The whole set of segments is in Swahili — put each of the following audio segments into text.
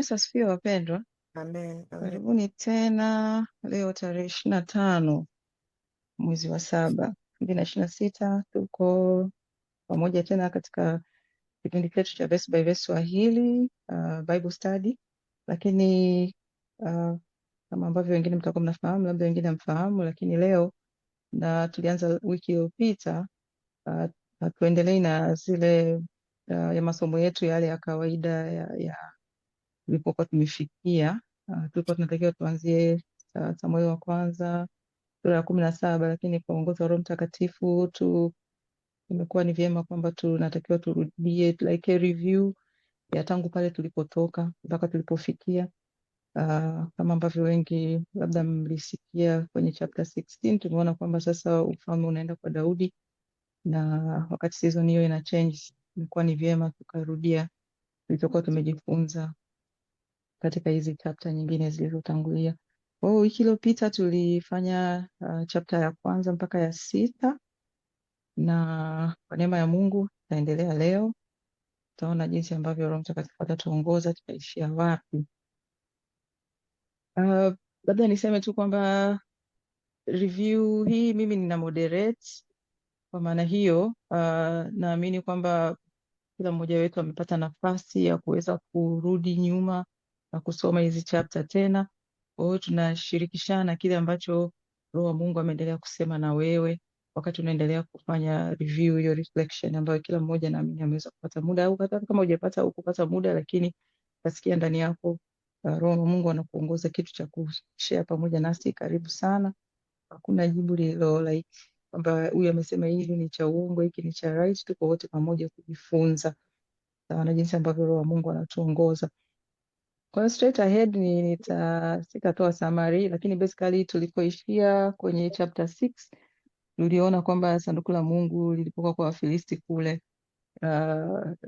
Yesu asifiwe wapendwa. Amen. Amen. Karibuni tena leo tarehe 25 mwezi wa 7 2026. Tuko pamoja tena katika kipindi chetu cha Verse by Verse Swahili Bible Study, lakini kama ambavyo wengine mtakuwa mnafahamu, labda wengine hamfahamu, lakini leo na tulianza wiki iliyopita, tuendelee na zile ya masomo yetu yale ya kawaida ya tulipokuwa tumefikia. Tulikuwa tunatakiwa tuanzie Samueli wa kwanza sura ya 17, lakini kwa uongozi wa Roho Mtakatifu imekuwa ni vyema kwamba tunatakiwa turudie like a review ya tangu pale tulipotoka mpaka tulipofikia. Kama ambavyo wengi labda mlisikia kwenye chapter 16, tumeona kwamba sasa ufalme unaenda kwa Daudi, na wakati season hiyo ina change, imekuwa ni vyema tukarudia tulichokuwa tumejifunza katika hizi chapter nyingine zilizotangulia. Kwa hiyo wiki iliyopita tulifanya chapter ya kwanza mpaka ya 6, na kwa neema ya Mungu tutaendelea leo. Tutaona jinsi ambavyo Roho Mtakatifu atatuongoza tutaishia wapi. Labda niseme tu kwamba review hii mimi nina moderate. Kwa maana hiyo naamini kwamba kila mmoja wetu amepata nafasi ya kuweza kurudi nyuma na kusoma hizi chapter tena. Kwa hiyo tunashirikishana kile ambacho Roho wa Mungu ameendelea kusema na wewe wakati unaendelea kufanya review hiyo, reflection ambayo kila mmoja naamini ameweza kupata muda, au hata kama hujapata au kupata muda, lakini nasikia ndani yako Roho wa Mungu anakuongoza kitu cha kushare pamoja nasi. Karibu sana. Hakuna jibu lililo like kwamba huyu amesema hili ni cha uongo, hiki ni cha right. Tuko wote pamoja kujifunza na jinsi ambavyo Roho wa Mungu anatuongoza. Kwa hiyo straight ahead sitatoa summary, lakini basically tulipoishia kwenye chapter 6 tuliona kwamba sanduku la Mungu lilipokuwa kwa Wafilisti kule,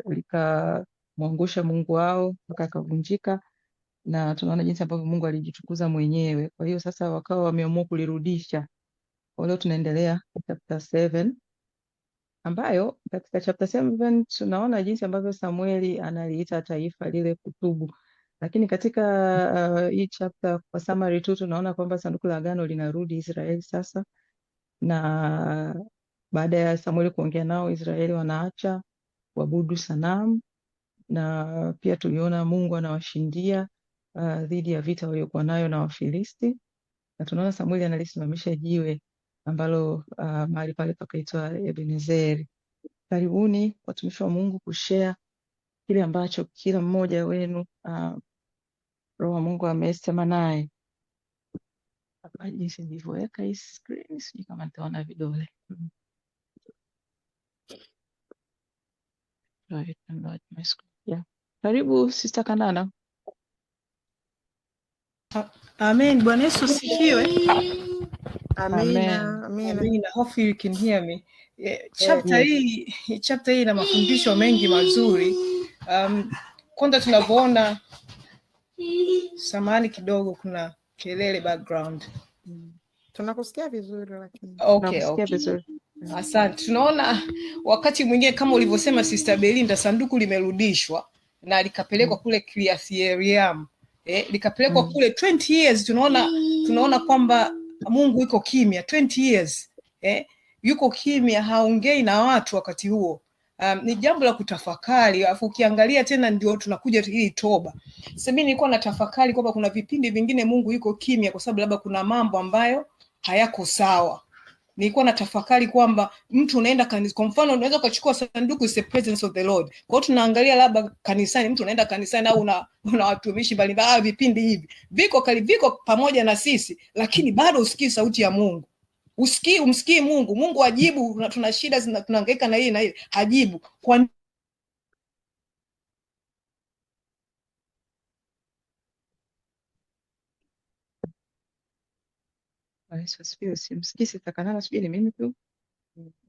likamwangusha Mungu wao mpaka akavunjika, na tunaona jinsi ambavyo Mungu alijitukuza mwenyewe. Kwa hiyo sasa wakawa wameamua kulirudisha. Kwa leo tunaendelea chapter 7, ambayo katika chapter 7 tunaona jinsi ambavyo Samueli analiita taifa lile kutubu. Lakini katika hii chapter kwa summary tu tunaona kwamba sanduku la agano linarudi Israeli sasa, na baada ya Samueli kuongea nao, Israeli wanaacha kuabudu sanamu, na pia tuliona Mungu anawashindia dhidi ya vita waliokuwa nayo na Wafilisti, na tunaona Samueli analisimamisha jiwe ambalo mahali pale pakaitwa Ebenezeri. Karibuni watumishi wa Mungu kushare kile ambacho kila mmoja wenu Roho wa Mungu amesema naye. Hapa jinsi nilivyoweka hii screen, sijui kama nitaona vidole. Right, enlarge my screen. Yeah. Karibu Sister Kanana. Amen. Bwana Yesu asifiwe. Amina. Amina. Amina. Hopefully you can hear me. Chapter hii ina mafundisho mengi mazuri. Kwanza tunavyoona, samahani kidogo, kuna kelele background. Tunakusikia vizuri lakini. Okay. Vizuri. Asante. Tunaona wakati mwingine kama ulivyosema Sister Belinda, sanduku limerudishwa na likapelekwa kule Kiriath-Yearim. Likapelekwa kule 20 years. Tunaona kwamba Mungu yuko kimya 20 years. Yuko kimya, haongei na watu wakati huo. Ni jambo la kutafakari. Alafu ukiangalia tena ndio tunakuja hii toba. Sasa mimi nilikuwa natafakari kwamba kuna vipindi vingine Mungu yuko kimya kwa sababu labda kuna mambo ambayo hayako sawa. Nilikuwa natafakari kwamba mtu unaenda kanisa, kwa mfano unaweza ukachukua sanduku, is the presence of the Lord. Kwa hiyo tunaangalia labda kanisani, mtu unaenda kanisani au una watumishi mbalimbali, vipindi hivi viko pamoja na sisi, lakini bado usikii sauti ya Mungu. Umsikii Mungu. Mungu ajibu, tuna shida, tunahangaika na hii na hii, hajibu. Kwa Yesu asifiwe. Simsikii Sister Kanana, sijui ni mimi tu.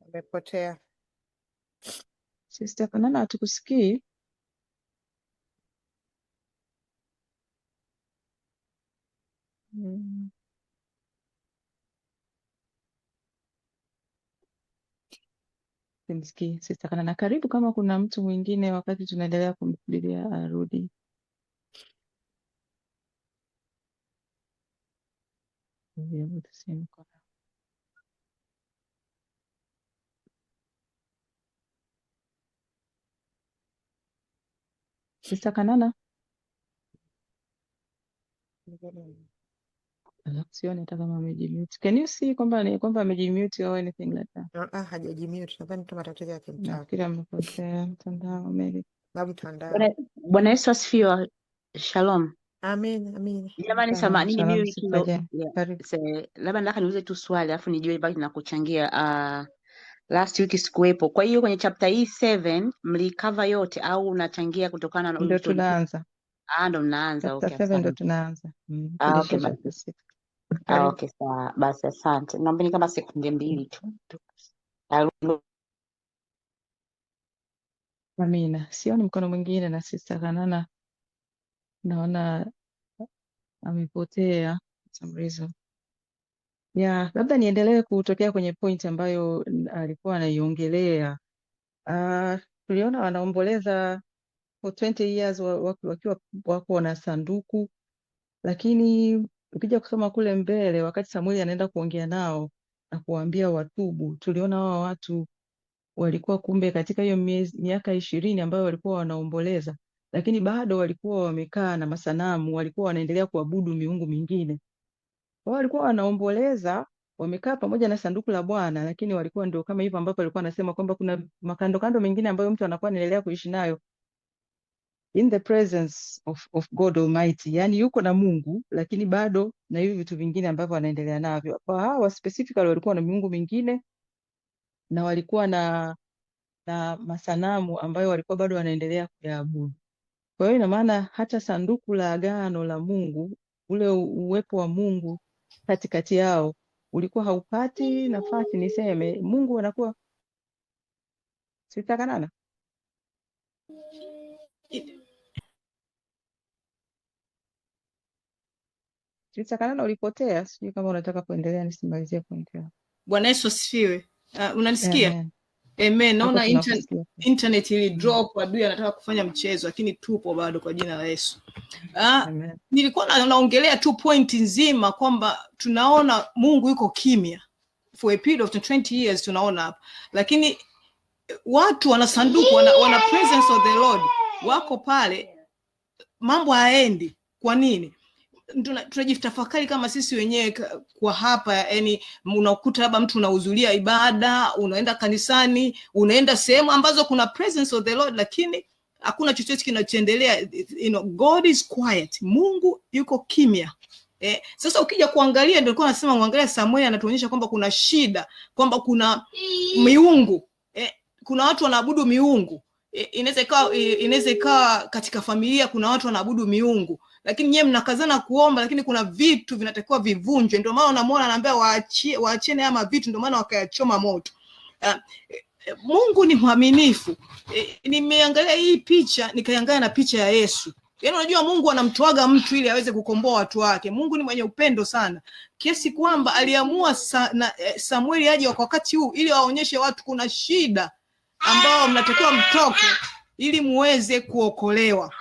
Umepotea. Sister Kanana hatukusikii. Simsikii Sister Kanana. Karibu, kama kuna mtu mwingine wakati tunaendelea kumsubiria arudi. be able to see mkono. Sister Kanana, sioni hata kama amejimute. Can you see kwamba amejimute or anything like that? Hajajimute, nadhani tu matatizo ya kimtandao Nafikiri amepotea mtandao maybe. na mtandao. Bwana Yesu asifiwe. Shalom. Amin. Jamani, samahani mimi Shalom, wiki Sister Jane. Karibu. labda nataka niulize tu swali alafu nijue baki na kuchangia. Last week sikuwepo. Kwa hiyo kwenye chapter hii 7 mlicover yote au unachangia kutokana na Ndio tunaanza. ndo mnaanza? Chapter Okay, 7 ndio asante. tunaanza. Okay, Tulishia basi. chapter 6. Karibu. Okay, sawa. Basi asante. Naomba kama sekunde mbili tu. Amina. Sioni mkono mwingine na Sister Kanana naona amepotea for some reason. Yeah, labda niendelee kutokea kwenye point ambayo alikuwa anaiongelea. Tuliona wanaomboleza for 20 years wakiwa wako na sanduku, lakini ukija kusoma kule mbele, wakati Samueli anaenda kuongea nao na kuwaambia watubu, tuliona hawa watu walikuwa kumbe katika hiyo miaka 20 ambayo walikuwa wanaomboleza, lakini bado walikuwa wamekaa na masanamu, walikuwa wanaendelea kuabudu miungu mingine. Wao walikuwa wanaomboleza, wamekaa pamoja na sanduku la Bwana, lakini walikuwa ndio kama hivyo ambapo alikuwa anasema kwamba kuna makando mengine ambayo mtu anakuwa anaendelea kuishi nayo in the presence of God Almighty, yani yuko na Mungu lakini bado na hivi vitu vingine ambavyo anaendelea navyo. Kwa hawa specifically walikuwa na miungu mingine na walikuwa na masanamu ambayo walikuwa bado wanaendelea kuyaabudu. Kwa hiyo ina maana hata sanduku la agano la Mungu, ule uwepo wa Mungu katikati yao ulikuwa haupati nafasi, niseme Mungu anakuwa sitakanana. Sitakanana, ulipotea, sijui kama unataka kuendelea nisimalizie point yako. Bwana Yesu asifiwe. Unanisikia? Amen. Amen. Naona Tunakusikia. internet ili drop, adui anataka kufanya mchezo, lakini tupo bado kwa jina la Yesu. Amen. Nilikuwa naongelea tu point nzima kwamba tunaona Mungu yuko kimya for a period of 20 years, tunaona hapa, lakini watu wana sanduku, wana presence of the Lord, wako pale, mambo haendi. Kwa nini? Tunajitafakari kama sisi wenyewe kwa hapa, yani unakuta labda mtu unahudhuria ibada, unaenda kanisani, unaenda sehemu ambazo kuna presence of the Lord, lakini hakuna chochote kinachoendelea. God is quiet. Mungu yuko kimya. Sasa ukija kuangalia, ndio nilikuwa nasema muangalia Samueli anatuonyesha kwamba kuna shida, kwamba kuna miungu. Kuna watu wanaabudu miungu. Inaweza ikawa katika familia kuna watu wanaabudu miungu, lakini nyewe mnakazana kuomba, lakini kuna vitu vinatakiwa vivunjwe. Ndio maana unamuona anaambia waachene ama vitu, ndio maana wakayachoma moto. Mungu ni mwaminifu. Nimeangalia hii picha, nikaangalia na picha ya Yesu. Yaani unajua Mungu anamtoaga mtu ili aweze kukomboa watu wake. Mungu ni mwenye upendo sana, kiasi kwamba aliamua Samueli aje kwa wakati huu ili waonyeshe watu kuna shida ambao mnatakiwa mtoke ili muweze kuokolewa.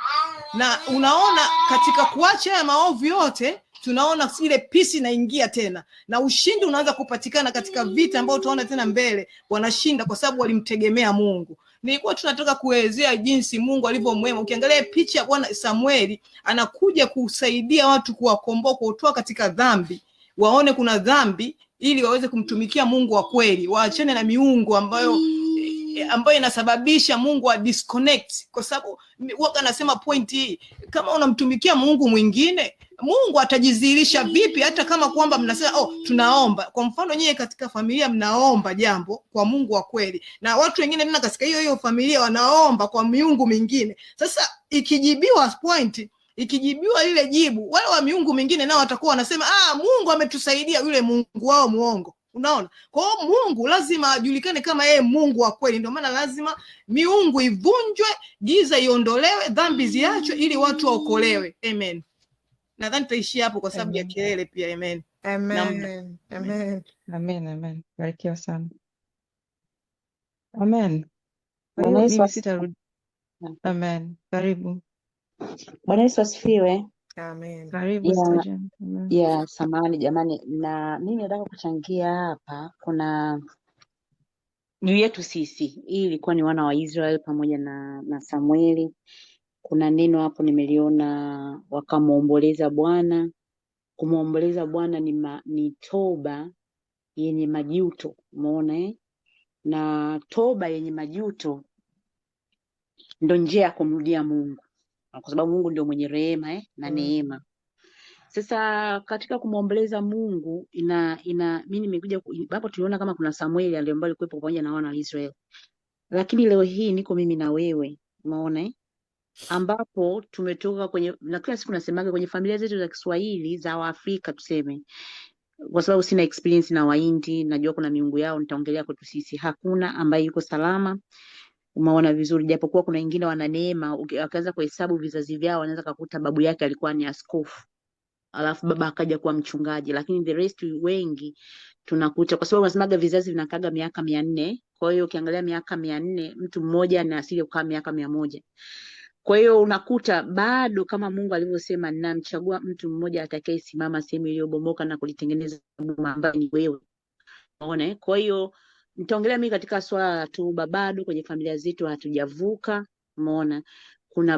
Na unaona katika kuacha ya maovu yote, tunaona ile peace inaingia tena na ushindi unaanza kupatikana katika vita ambao utaona tena mbele wanashinda, kwa sababu walimtegemea Mungu. Nilikuwa tunataka kuelezea jinsi Mungu alivyo mwema. Ukiangalia picha ya Bwana Samueli, anakuja kusaidia watu kuwakomboa, kutoa katika dhambi, waone kuna dhambi ili waweze kumtumikia Mungu wa kweli, waachane na miungu ambayo inasababisha Mungu wa disconnect. Kwa sababu waka nasema point hii, kama unamtumikia Mungu mwingine, Mungu atajidhihirisha vipi? Hata kama kwamba mnasema tunaomba, kwa mfano nyewe katika familia mnaomba jambo kwa Mungu wa kweli, na watu wengine tena katika hiyo familia wanaomba kwa miungu mingine. Sasa ikijibiwa lile jibu, wale wa miungu mingine nao watakuwa wanasema Mungu ametusaidia, yule Mungu wao muongo. Unaona? Kwa hiyo Mungu lazima ajulikane kama yeye Mungu wa kweli. Ndio maana lazima miungu ivunjwe, giza iondolewe, dhambi ziachwe ili watu waokolewe. Amen. Nadhani tutaishia hapo kwa sababu ya kelele pia. Amen. Amen. Barikiwa sana. Amen. Kwa hiyo mimi sitarudi. Amen. Karibu. Bwana Yesu asifiwe. Amen. Karibu Sister Jane. Amen. Samahani jamani, na mimi nataka kuchangia hapa. Kuna juu yetu sisi, hii ilikuwa ni wana wa Israel pamoja na Samueli. Kuna neno hapo nimeliona, wakamwomboleza Bwana. Kumwomboleza Bwana ni toba yenye majuto, umeona na toba yenye majuto ndo njia ya kumrudia Mungu, kwa sababu Mungu ndio mwenye rehema na neema. Sasa katika kumwomboleza Mungu mimi nimekuja hapo, tuliona kama kuna Samueli ambaye alikuwepo pamoja na wana wa Israeli, lakini leo hii niko mimi na wewe, umeona ambapo tumetoka kwenye, na kila siku nasemaga kwenye familia zetu za Kiswahili za Waafrika tuseme, kwa sababu sina experience na Wahindi, najua kuna miungu yao, nitaongelea kwetu sisi hakuna ambaye yuko salama, umeona vizuri, japokuwa kuna wengine wana neema, akaanza kuhesabu vizazi vyao wanaweza kukuta babu yake alikuwa ni askofu alafu baba akaja kuwa mchungaji, lakini the rest wengi tunakuta, kwa sababu wanasemaga vizazi vinakaga miaka 400. Kwa hiyo ukiangalia miaka 400, mtu mmoja ana asili kukaa miaka 100. Kwa hiyo unakuta bado kama Mungu alivyosema, ninamchagua mtu mmoja atakayesimama sehemu iliyobomoka na kulitengeneza boma ambayo ni wewe. Unaona? Kwa hiyo nitaongelea mimi katika swala la toba. Bado kwenye familia zetu hatujavuka, umeona?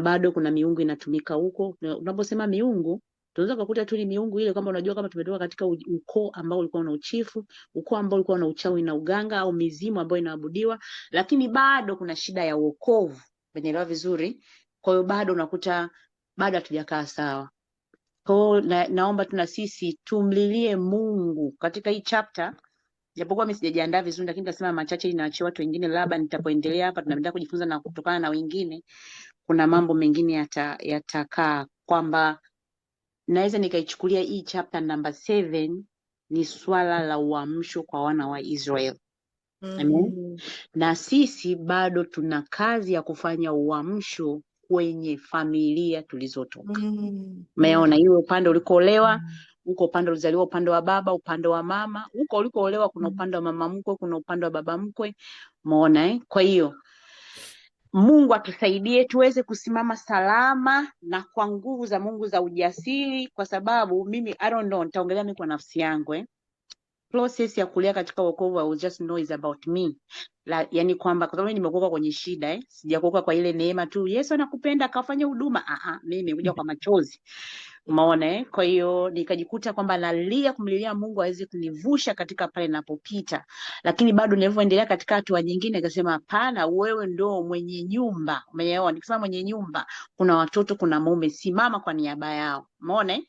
Bado kuna miungu inatumika huko. Unaposema miungu, tunaweza kukuta tu ni miungu ile, kama unajua kama tumetoka katika ukoo ambao ulikuwa na uchifu, ukoo ambao ulikuwa na uchawi na uganga au mizimu ambayo inaabudiwa, lakini bado kuna shida ya wokovu. Umeelewa vizuri? Kwa hiyo bado unakuta bado hatujakaa sawa. Kwa hiyo naomba tuna sisi tumlilie Mungu katika hii chapter. Japokuwa mimi sijajiandaa vizuri, lakini nitasema machache ili naachia watu wengine, labda nitapoendelea hapa tunaendelea kujifunza na kutokana na wengine, kuna mambo mengine yatakaa kwamba naweza nikaichukulia hii chapter number 7 ni swala la uamsho kwa wana wa Israel. Amen. Na sisi bado tuna kazi ya kufanya uamsho kwenye familia tulizotoka. Umeona hiyo upande ulikoolewa, huko upande ulizaliwa, upande wa baba, upande wa mama, huko ulikoolewa kuna upande wa mama mkwe, kuna upande wa baba mkwe. Umeona Kwa hiyo Mungu atusaidie tuweze kusimama salama na kwa nguvu za Mungu za ujasiri, kwa sababu mimi I don't know, nitaongelea mimi kwa nafsi yangu process ya kulia katika wokovu, I will just know is about me. Yani kwamba kwa sababu nimeokoka kwenye shida sijaokoka kwa ile neema tu Yesu anakupenda akafanya huduma, mimi nimekuja kwa machozi. Umeona Kwa hiyo nikajikuta kwamba nalia kumlilia Mungu aweze kunivusha katika pale ninapopita, lakini bado nilivyoendelea katika hatua nyingine akasema hapana, wewe ndo mwenye nyumba. Umeelewa? Nikisema mwenye nyumba, kuna watoto, kuna mume, simama kwa niaba yao. Umeona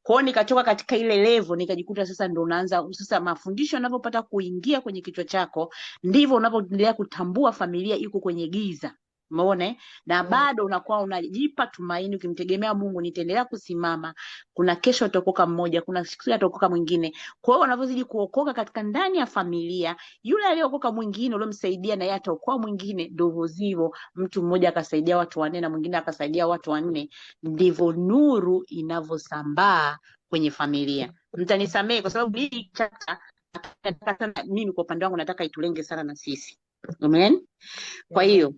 Kwa hiyo nikatoka katika ile level, nikajikuta sasa ndo unaanza sasa mafundisho yanapopata kuingia kwenye kichwa chako, ndivyo unapoendelea kutambua familia iko kwenye giza. Umeona Na bado unakuwa unajipa tumaini ukimtegemea Mungu, nitaendelea kusimama. Kuna kesho ataokoka mmoja, kuna siku ataokoka mwingine. Kwa hiyo unavyozidi kuokoka katika ndani ya familia, yule aliyeokoka mwingine uliomsaidia na yeye ataokoa mwingine, ndivyo hivyo mtu mmoja akasaidia watu 4 na mwingine akasaidia watu 4, ndivyo nuru inavyosambaa kwenye familia. Mtanisamee kwa sababu hii chapter mimi kwa upande wangu nataka itulenge sana na sisi. Amen. Kwa hiyo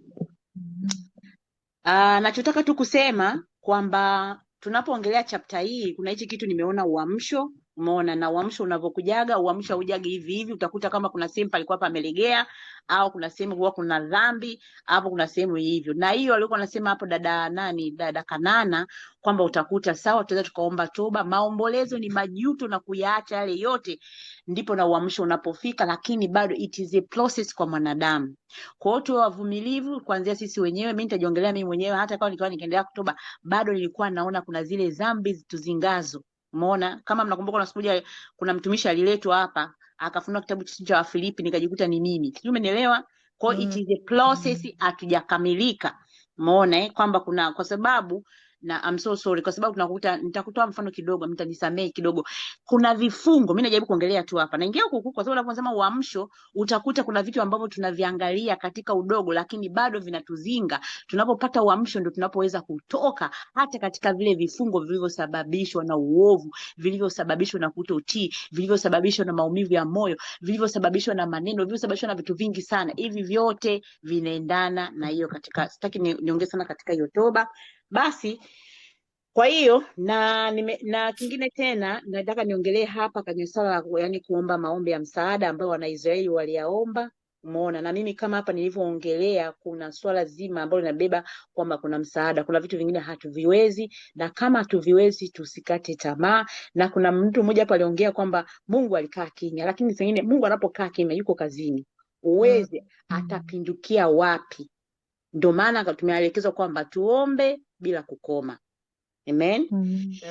nachotaka tu kusema kwamba tunapoongelea chapter hii kuna hichi kitu nimeona uamsho. Umeona na uamsho unavyokujaga, uamsho hujagi hivi hivi. Utakuta kama kuna sehemu palikuwa pamelegea, au kuna sehemu huwa kuna dhambi, hapo kuna sehemu hivyo. Na hiyo alikuwa anasema hapo dada Kanana kwamba utakuta sawa, tunaweza tukaomba toba, maombolezo ni majuto na kuyaacha yale yote, ndipo na uamsho unapofika, lakini bado it is a process kwa mwanadamu. Kwa hiyo tuwe wavumilivu kuanzia sisi wenyewe. Mimi nitajiongelea mimi mwenyewe, hata kama nikiendelea kutoba bado nilikuwa naona kuna zile dhambi tuzingazo. Umeona kama mnakumbuka, na siku moja kuna mtumishi aliletwa hapa akafunua kitabu cha Wafilipi, nikajikuta ni mimi. Sijui umenielewa? Kwa it is a process, hatujakamilika. Umeona kwamba kuna, kwa sababu na I'm so sorry kwa sababu tunakuta, nitakutoa mfano kidogo, mtanisamee kidogo. Kuna vifungo, mimi najaribu kuongelea tu hapa. Naingia huko kwa sababu unaposema uamsho utakuta kuna vitu ambavyo tunaviangalia katika udogo lakini bado vinatuzinga. Tunapopata uamsho ndio tunapoweza kutoka hata katika vile vifungo vilivyosababishwa na uovu, vilivyosababishwa na kutotii, vilivyosababishwa na maumivu ya moyo, vilivyosababishwa na maneno, vilivyosababishwa na vitu vingi sana. Hivi vyote vinaendana na hiyo katika, sitaki niongee sana katika hiyo toba. Basi Kwa hiyo na kingine tena nataka niongelee hapa kwenye swala la yani kuomba maombi ya msaada ambayo Wanaisraeli waliyaomba. Umeona, na mimi kama hapa nilivyoongelea, kuna swala zima ambalo linabeba kwamba kuna msaada, kuna vitu vingine hatuviwezi, na kama hatuviwezi tusikate tamaa. Na kuna mtu mmoja hapa aliongea kwamba Mungu alikaa kimya, lakini sengine Mungu anapokaa kimya yuko kazini, uweze atapindukia wapi? Ndio maana tumeelekezwa kwamba tuombe bila kukoma. Amen.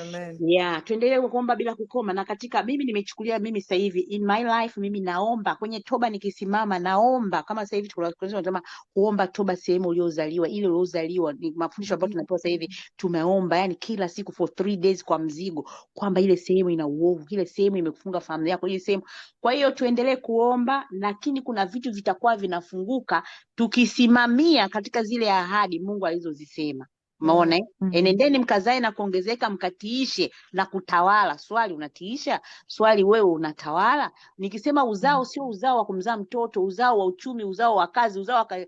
Amen. Yeah, tuendelee kuomba bila kukoma. Na katika mimi nimechukulia mimi sasa hivi in my life, mimi naomba kwenye toba, nikisimama naomba kama sasa hivi tunasema kuomba toba sehemu uliozaliwa, ile uliozaliwa ni mafundisho ambayo tunapewa sasa hivi. Tumeomba yani kila siku for 3 days kwa mzigo, kwamba ile sehemu ina uovu, ile sehemu imekufunga familia yako, ile sehemu. Kwa hiyo tuendelee kuomba, lakini kuna vitu vitakuwa vinafunguka tukisimamia katika zile ahadi Mungu alizozisema. Umeona? Enendeni mkazae na kuongezeka, mkatiishe na kutawala. Swali, unatiisha? Swali, wewe unatawala? Nikisema uzao sio uzao wa kumzaa mtoto, uzao wa uchumi, uzao wa kazi, uzao wa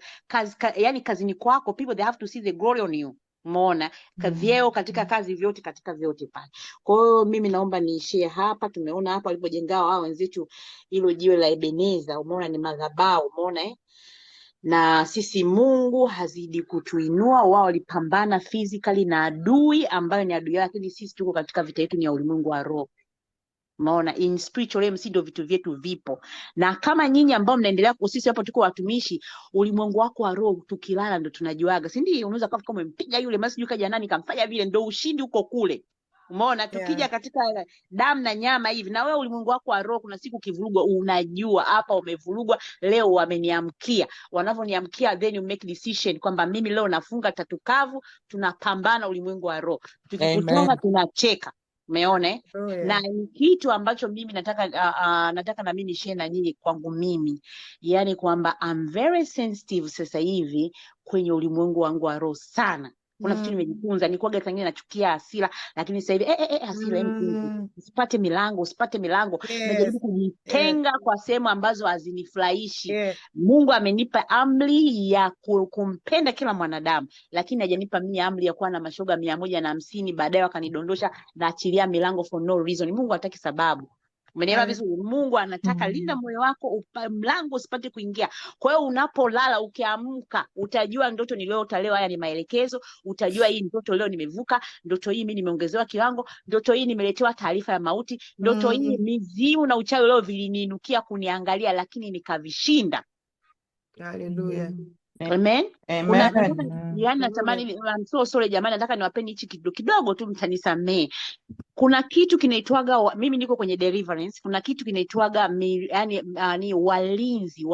yani kazini kwako, people they have to see the glory on you. Umeona? Vyeo katika kazi, vyote katika vyote pale. Kwa hiyo mimi naomba niishie hapa. Tumeona hapa walipojenga wao wenzetu hilo jiwe la Ebeneza. Umeona ni madhabahu, umeona na sisi Mungu hazidi kutuinua. Wao walipambana physically na adui ambayo ni adui, lakini sisi tuko katika vita yetu ni ya ulimwengu wa roho. Umeona, in spiritual realm ndio vitu vyetu vipo. Na kama nyinyi ambao mnaendelea, sisi hapo tuko watumishi, ulimwengu wako wa roho tukilala ndo tunajuaga. Si ndio? Unaweza kama umempiga yule masi yuka janani kamfanya vile, ndo ushindi uko kule. Umeona, tukija katika damu na nyama hivi, na wewe ulimwengu wako wa roho kuna siku kivurugwa, unajua hapa umevurugwa, leo wameniamkia. Wanavyoniamkia, then you make decision kwamba mimi leo nafunga tatukavu, tunapambana ulimwengu wa roho. Tukikutana tunacheka. Umeona na ni kitu ambacho mimi nataka na mimi share na nyinyi kwangu mimi, yani kwamba I'm very sensitive sasa hivi kwenye ulimwengu wangu wa roho sana. Kuna vitu nimejifunza, nilikuwa tangine nachukia hasira, lakini sasa hivi hasira usipate milango. Najaribu kujitenga kwa sehemu ambazo hazinifurahishi. Mungu amenipa amri ya kumpenda kila mwanadamu, lakini hajanipa mimi amri ya kuwa na mashoga 150 baadaye wakanidondosha na achilia milango for no reason. Mungu hataki sababu. Umenielewa vizuri? Mungu anataka linda moyo wako, mlango usipate kuingia. Kwa hiyo unapolala ukiamka, utajua ndoto niliyoota leo, haya ni maelekezo. Utajua hii ndoto leo nimevuka, ndoto hii mimi nimeongezewa kiwango, ndoto hii nimeletewa taarifa ya mauti, ndoto hii mizimu na uchawi leo viliniinukia kuniangalia, lakini nikavishinda. Hallelujah. Amen. Yani natamani, I'm so sorry jamani, nataka niwapeni hichi kidogo tu, mtanisamee. Kuna kitu kinaitwaga, mimi niko kwenye deliverance, kuna kitu kinaitwaga yani ni walinzi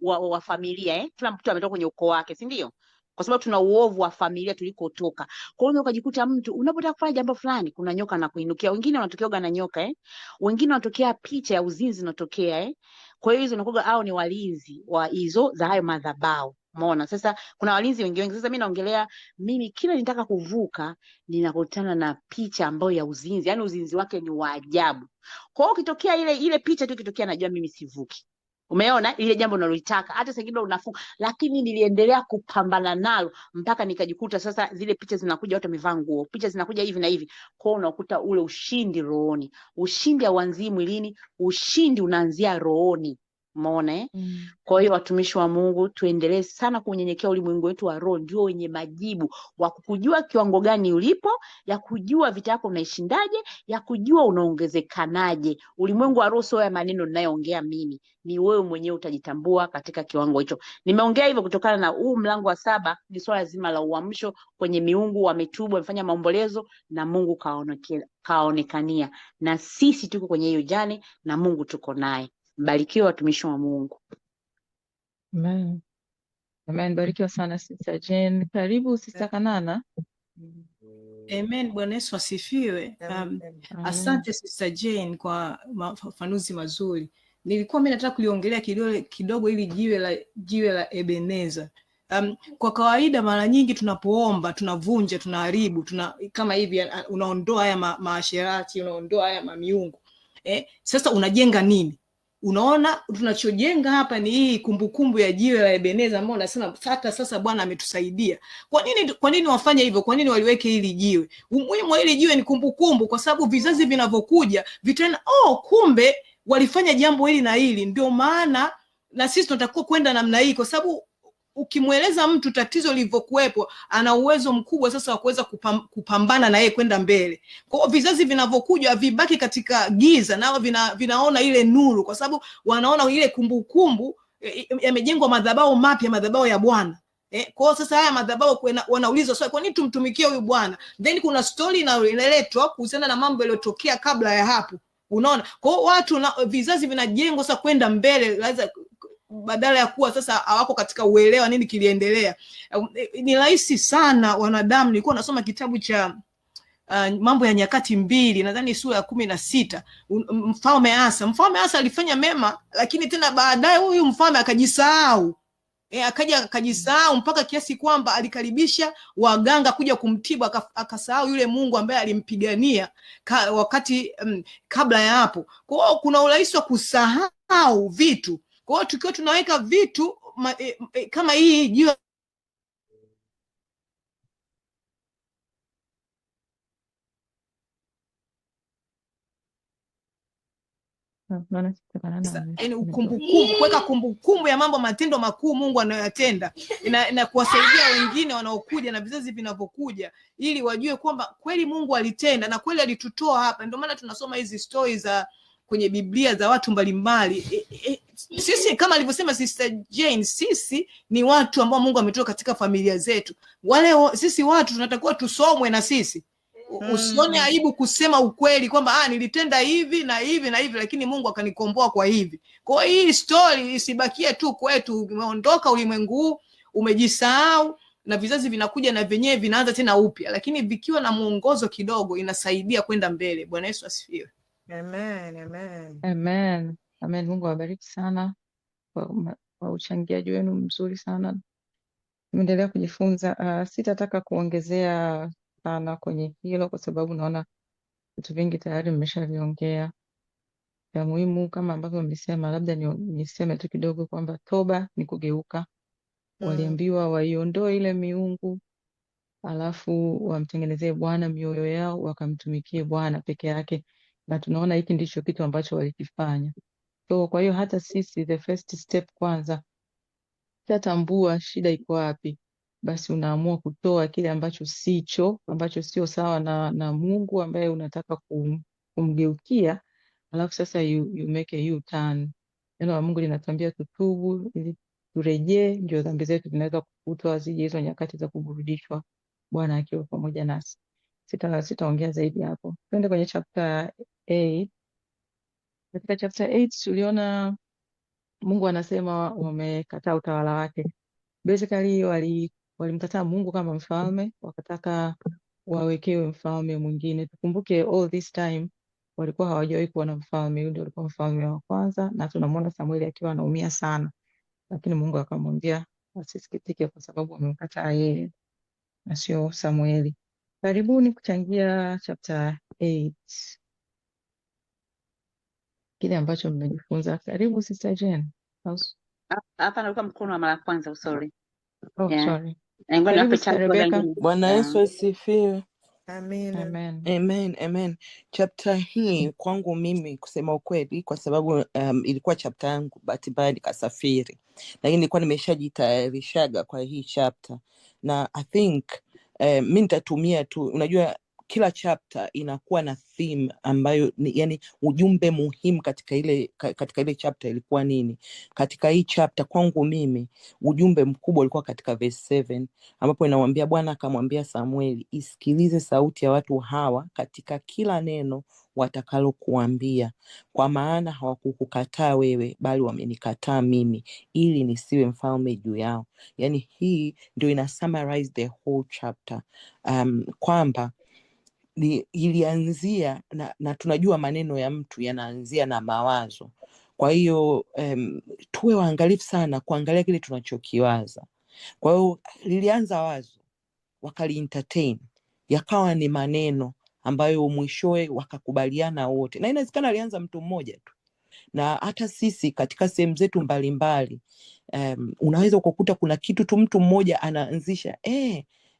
wa familia. Kila mtu ametoka kwenye ukoo wake, si ndio? Kwa sababu tuna uovu wa familia tulikotoka. Kwa hiyo ukajikuta mtu unapotaka kufanya jambo fulani, kuna nyoka na kuinukia. Wengine wanatokea na nyoka wengine wanatokea picha ya uzinzi inatokea Kwa hiyo hizo nakuga au ni walinzi wa hizo za hayo madhabahu. Umeona? Sasa kuna walinzi wengi. Sasa mimi naongelea, mimi kila nitaka kuvuka ninakutana na picha ambayo ya uzinzi. Yaani uzinzi wake ni wa ajabu. Kwa hiyo ukitokea ile picha tu ikitokea, najua mimi sivuki. Umeona? Ile jambo nalolitaka hata sasa unafunga, lakini niliendelea kupambana nalo mpaka nikajikuta sasa zile picha zinakuja, watu wamevaa nguo, picha zinakuja hivi na hivi. Kwa hiyo unakuta ule ushindi rohoni. Ushindi hauanzii mwilini, ushindi unaanzia rohoni. Umeona Kwa hiyo watumishi wa Mungu, tuendelee sana kunyenyekea. Ulimwengu wetu wa roho ndio wenye majibu wa kujua kiwango gani ulipo, ya kujua vita yako unaishindaje, ya kujua unaongezekanaje. Ulimwengu wa roho sio ya maneno ninayoongea mimi, ni wewe mwenyewe utajitambua katika kiwango hicho. Nimeongea hivyo kutokana na huu mlango wa 7 ni swala zima la uamsho kwenye miungu, wametubu, wamefanya maombolezo na Mungu kaonekania. Na sisi tuko kwenye hiyo jani na Mungu tuko naye. Mbarikiwa watumishi wa Mungu. Amen. Amen. Barikiwa sana Sister Jane. Karibu Sister Kanana. Amen. Bwana Yesu asifiwe. Asante Sister Jane kwa mafafanuzi mazuri. Nilikuwa mimi nataka kuliongelea kidogo ili jiwe la Ebeneza. Kwa kawaida mara nyingi tunapoomba tunavunja, tunaharibu, kama hivi unaondoa haya maasherati, unaondoa haya mamiungu. Sasa unajenga nini? Unaona, tunachojenga hapa ni hii kumbukumbu ya jiwe la Ebeneza ambao unasema hata sasa Bwana ametusaidia. Kwa nini wafanye hivyo? Kwa nini waliweke hili jiwe? Umuhimu wa hili jiwe ni kumbukumbu, kwa sababu vizazi vinavyokuja vitaona, kumbe walifanya jambo hili na hili. Ndio maana na sisi tunatakiwa kwenda namna hii, kwa sababu ukimweleza mtu tatizo lilivyokuwepo, ana uwezo mkubwa sasa wa kuweza kupambana na yeye kwenda mbele. Kwa hiyo vizazi vinavyokuja vibaki katika giza, nao vinaona ile nuru, kwa sababu wanaona ile kumbukumbu yamejengwa madhabahu mapya, madhabahu ya Bwana. Kwa hiyo sasa haya madhabahu wanaulizwa swali, kwa nini tumtumikie huyu Bwana? Then kuna story inaletwa kuhusiana na mambo yaliyotokea kabla ya hapo. Unaona? Kwa hiyo watu vizazi vinajengwa sasa kwenda mbele, badala ya kuwa sasa hawako katika uelewa nini kiliendelea. Ni rahisi sana wanadamu. Nilikuwa nasoma kitabu cha Mambo ya Nyakati 2, nadhani sura ya 16. Mfalme Asa alifanya mema, lakini tena baadaye huyu mfalme akajisahau. Akajisahau mpaka kiasi kwamba alikaribisha waganga kuja kumtibu, akasahau yule Mungu ambaye alimpigania wakati kabla ya hapo. Kwa hiyo kuna urahisi wa kusahau vitu. Kwa hiyo tukiwa tunaweka vitu kama hii jiwe kumbukumbu, kuweka kumbukumbu ya mambo, matendo makuu Mungu anayoyatenda, na kuwasaidia wengine wanaokuja na vizazi vinavyokuja, ili wajue kwamba kweli Mungu alitenda na kweli alitutoa hapa. Ndio maana tunasoma hizi stories za kwenye Biblia za watu mbalimbali. Sisi kama alivyosema Sister Jane, sisi ni watu ambao Mungu ametoa katika familia zetu. Sisi watu tunatakiwa tusomwe na sisi. Usione aibu kusema ukweli kwamba nilitenda hivi na hivi na hivi, lakini Mungu akanikomboa kwa hivi. Kwa hiyo hii story isibakie tu kwetu, umeondoka ulimwengu huu, umejisahau, na vizazi vinakuja na venyewe vinaanza tena upya, lakini vikiwa na mwongozo kidogo inasaidia kwenda mbele. Bwana Yesu asifiwe. Amen, amen. Amen. Amen. Mungu awabariki sana kwa uchangiaji wenu mzuri sana. Nimeendelea kujifunza. Sitataka kuongezea sana kwenye hilo, kwa sababu naona vitu vingi tayari mmeshaviongea. Ya muhimu kama ambavyo mlisema, labda niseme tu kidogo kwamba toba ni kugeuka. Waliambiwa waiondoe ile miungu, alafu wamtengenezee Bwana mioyo yao, wakamtumikie Bwana peke yake, na tunaona hiki ndicho kitu ambacho walikifanya. So kwa hiyo hata sisi the first step kwanza, tatambua shida iko wapi, basi unaamua kutoa kile ambacho sio sawa na Mungu ambaye unataka kumgeukia, alafu sasa you make a U-turn. Neno la Mungu linatuambia tutubu ili turejee, ndio dhambi zetu zinaweza kufutwa, zije hizo nyakati za kuburudishwa Bwana akiwa pamoja nasi. Sitaongea zaidi hapo. Twende kwenye chapter 8. Katika chapter 8 tuliona Mungu anasema wamekataa utawala wake. Basically walimkataa Mungu kama mfalme, wakataka wawekewe mfalme mwingine. Tukumbuke all this time walikuwa hawajawahi kuwa na mfalme. Yule alikuwa mfalme wa kwanza, na tunamwona Samueli akiwa anaumia sana, lakini Mungu akamwambia asisikitike kwa sababu wamemkataa yeye na sio Samueli. Karibuni kuchangia chapter 8, kile ambacho mmejifunza. Karibu Sister Jane. Hapa naruka mkono wa mara kwanza, sorry. Sorry. Karibu Sister Rebecca. Bwana Yesu asifiwe. Amen. Amen. Chapter hii kwangu mimi kusema ukweli, kwa sababu ilikuwa chapter yangu, bahati mbaya nikasafiri, lakini nilikuwa nimeshajitayarishaga kwa hii chapter, na I think mimi nitatumia tu, unajua kila chapter inakuwa na theme ambayo yani ujumbe muhimu katika ile chapter ilikuwa nini. Katika hii chapter kwangu mimi ujumbe mkubwa ulikuwa katika verse 7, ambapo inamwambia Bwana akamwambia Samueli, isikilize sauti ya watu hawa katika kila neno watakalokuambia, kwa maana hawakukukataa wewe, bali wamenikataa mimi, ili nisiwe mfalme juu yao. Yani hii ndio ina summarize the whole chapter, kwamba ilianzia na tunajua maneno ya mtu yanaanzia na mawazo. Kwa hiyo tuwe waangalifu sana kuangalia kile tunachokiwaza. Kwa hiyo lilianza wazo, wakali entertain, yakawa ni maneno ambayo mwishowe wakakubaliana wote, na inawezekana alianza mtu mmoja tu, Na hata sisi katika sehemu zetu mbalimbali, unaweza kukuta kuna kitu tu mtu mmoja anaanzisha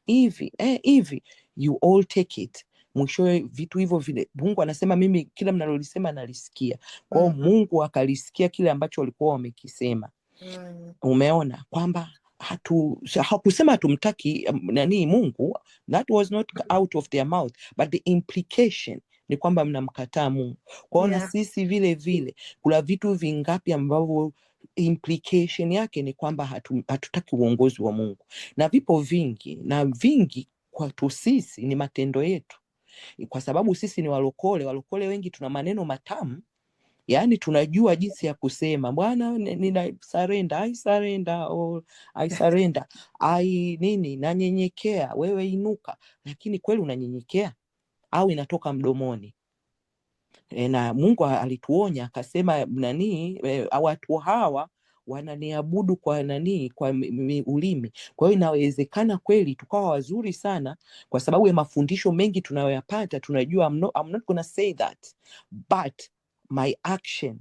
hivi, you all take it. Mwishowe vitu hivyo vile, Mungu anasema mimi kila mnalolisema nalisikia. Kwa hiyo Mungu akalisikia kile ambacho walikuwa wamekisema. Umeona kwamba hakusema hatumtaki Mungu, that was not out of their mouth, but the implication ni kwamba mnamkataa Mungu. Kwa hiyo na sisi vile vile kuna vitu vingapi ambavyo implication yake ni kwamba hatutaki uongozi wa Mungu, na vipo vingi, na vingi kwetu sisi ni matendo yetu, kwa sababu sisi ni walokole wengi tuna maneno matamu. Yani tunajua jinsi ya kusema Bwana nina surrender, I surrender, nanyenyekea, wewe inuka. Lakini kweli unanyenyekea au inatoka mdomoni? Na Mungu alituonya akasema watu hawa wananiabudu kwa kwa ulimi. Kwa hiyo inawezekana kweli tukawa wazuri sana kwa sababu ya mafundisho mengi tunayoyapata. Tunajua I'm not gonna say that, but my action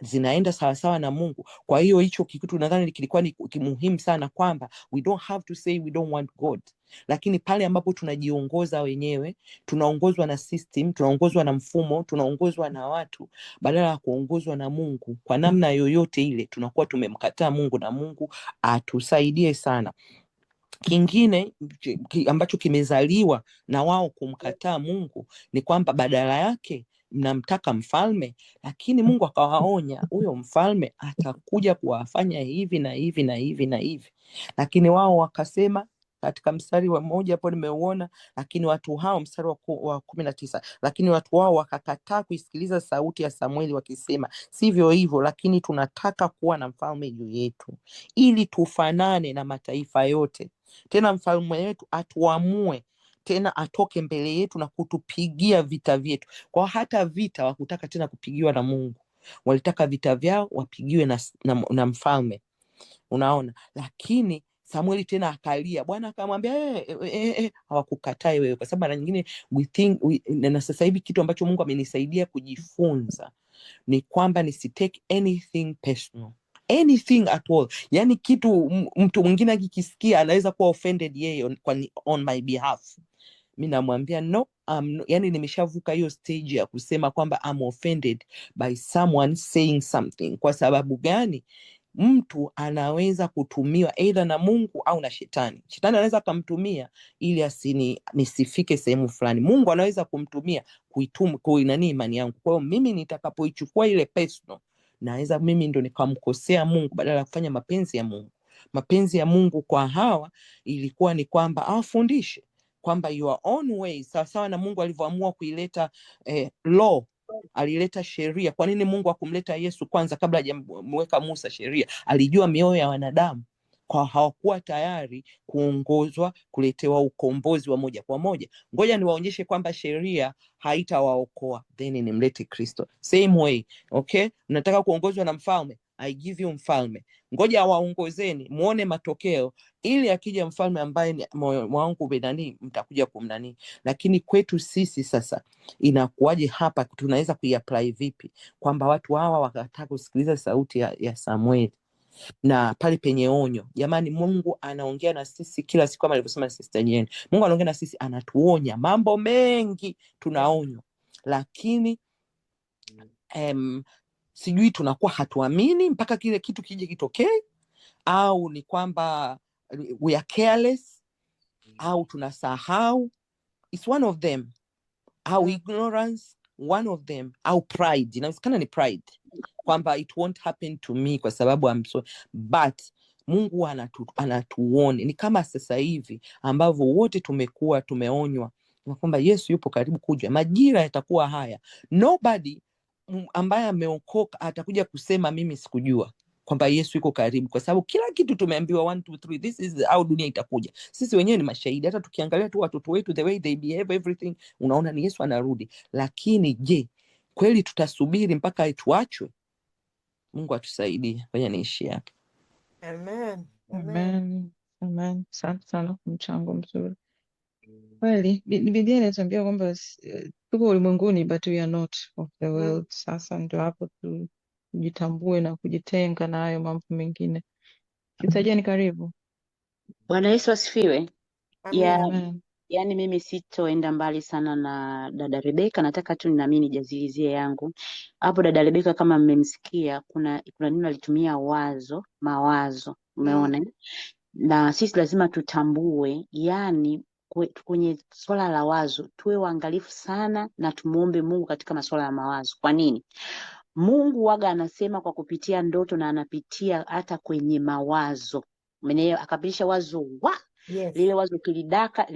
zinaenda sawasawa na Mungu. Kwa hiyo hicho kitu nadhani kilikuwa ni muhimu sana, kwamba we don't have to say we don't want God, lakini pale ambapo tunajiongoza wenyewe, tunaongozwa na system, tunaongozwa na mfumo, tunaongozwa na watu, badala ya kuongozwa na Mungu kwa namna yoyote ile, tunakuwa tumemkataa Mungu, na Mungu atusaidie sana. Kingine ambacho kimezaliwa na wao kumkataa Mungu ni kwamba badala yake mnamtaka mfalme, lakini Mungu akawaonya huyo mfalme atakuja kuwafanya hivi na hivi na hivi na hivi, lakini wao wakasema katika mstari wa 1 hapo nimeuona, lakini watu hao, mstari wa 19, lakini watu wao wakakataa kuisikiliza sauti ya Samueli wakisema, sivyo hivyo, lakini tunataka kuwa na mfalme juu yetu ili tufanane na mataifa yote, tena mfalme wetu atuamue, tena atoke mbele yetu na kutupigia vita vyetu. Kwa hata vita wakutaka tena kupigiwa na Mungu, walitaka vita vyao wapigiwe na mfalme. Unaona, lakini Samueli tena akalia, Bwana akamwambia hawakukatai wewe, kwa sababu mara nyingine na sasa hivi kitu ambacho Mungu amenisaidia kujifunza ni kwamba nisitake anything personal, anything at all. Yani kitu mtu mwingine akikisikia anaweza kuwa offended yeye on my behalf. Mimi namwambia no, yani nimeshavuka hiyo stage ya kusema kwamba I'm offended by someone saying something. Kwa sababu gani? Mtu anaweza kutumiwa either na Mungu au na shetani. Shetani anaweza kumtumia ili nisifike sehemu fulani. Mungu anaweza kumtumia kuinani imani yangu. Kwa hiyo mimi nitakapoichukua ile personal, naweza mimi ndo nikamkosea Mungu badala ya kufanya mapenzi ya Mungu. Mapenzi ya Mungu kwa hawa ilikuwa ni kwamba awafundishe kwamba your own way, sawasawa na Mungu alivyoamua kuileta law, alileta sheria. Kwa nini Mungu hakumleta Yesu kwanza kabla hajamweka Musa sheria? Alijua mioyo ya wanadamu, kwa hawakuwa tayari kuongozwa, kuletewa ukombozi wa moja kwa moja. Ngoja niwaonyeshe kwamba sheria haitawaokoa, then nimlete Kristo. Same way, okay? Mnataka kuongozwa na mfalme, I give you mfalme. Ngoja waongozeni muone matokeo, ili akija mfalme ambaye moyo wangu benani, mtakuja kumnani. Lakini kwetu sisi sasa inakuwaje hapa? Tunaweza kuiapply vipi kwamba watu hawa wakataka kusikiliza sauti ya Samueli na pale penye onyo? Jamani, Mungu anaongea na sisi kila siku, kama alivyosema Sister Jane. Mungu anaongea na sisi, anatuonya mambo mengi, tunaonywa, lakini sijui tunakuwa hatuamini mpaka kile kitu kije kitokee, au ni kwamba we are careless, au tunasahau. It's one of them. Au ignorance, one of them. Au pride. Inawezekana ni pride, kwamba it won't happen to me kwa sababu I'm so. But Mungu anatuone. Ni kama sasa hivi ambavyo wote tumekuwa tumeonywa kwamba Yesu yupo karibu kuja, majira yatakuwa haya. Nobody ambaye ameokoka atakuja kusema mimi sikujua kwamba Yesu yuko karibu, kwa sababu kila kitu tumeambiwa 1 2 3, this is how dunia itakuja. Sisi wenyewe ni mashahidi, hata tukiangalia tu watoto wetu, the way they behave, everything, unaona ni Yesu anarudi. Lakini je, kweli tutasubiri mpaka tuachwe? Mungu atusaidie. Fanya niishi hapa. Amen. Amen. Amen. Asante sana kwa mchango mzuri. Kweli Biblia inatuambia kwamba tuko ulimwenguni but we are not of the world. Sasa ndio hapo tujitambue na kujitenga na hayo mambo mengine. Sitajeni, karibu. Bwana Yesu asifiwe. Amen. Yaani mimi sitoenda mbali sana na dada Rebeka, nataka tu nami nijazilizie yangu. Hapo dada Rebeka kama mmemsikia, kuna neno alitumia mawazo. Umeona? Na sisi lazima tutambue, yani kwenye swala la wazo tuwe waangalifu sana na tumuombe Mungu katika masuala ya mawazo. Kwa nini? Mungu waga anasema kwa kupitia ndoto na anapitia hata kwenye mawazo. Mwenyewe akapitisha wazo lile wazo kilidaka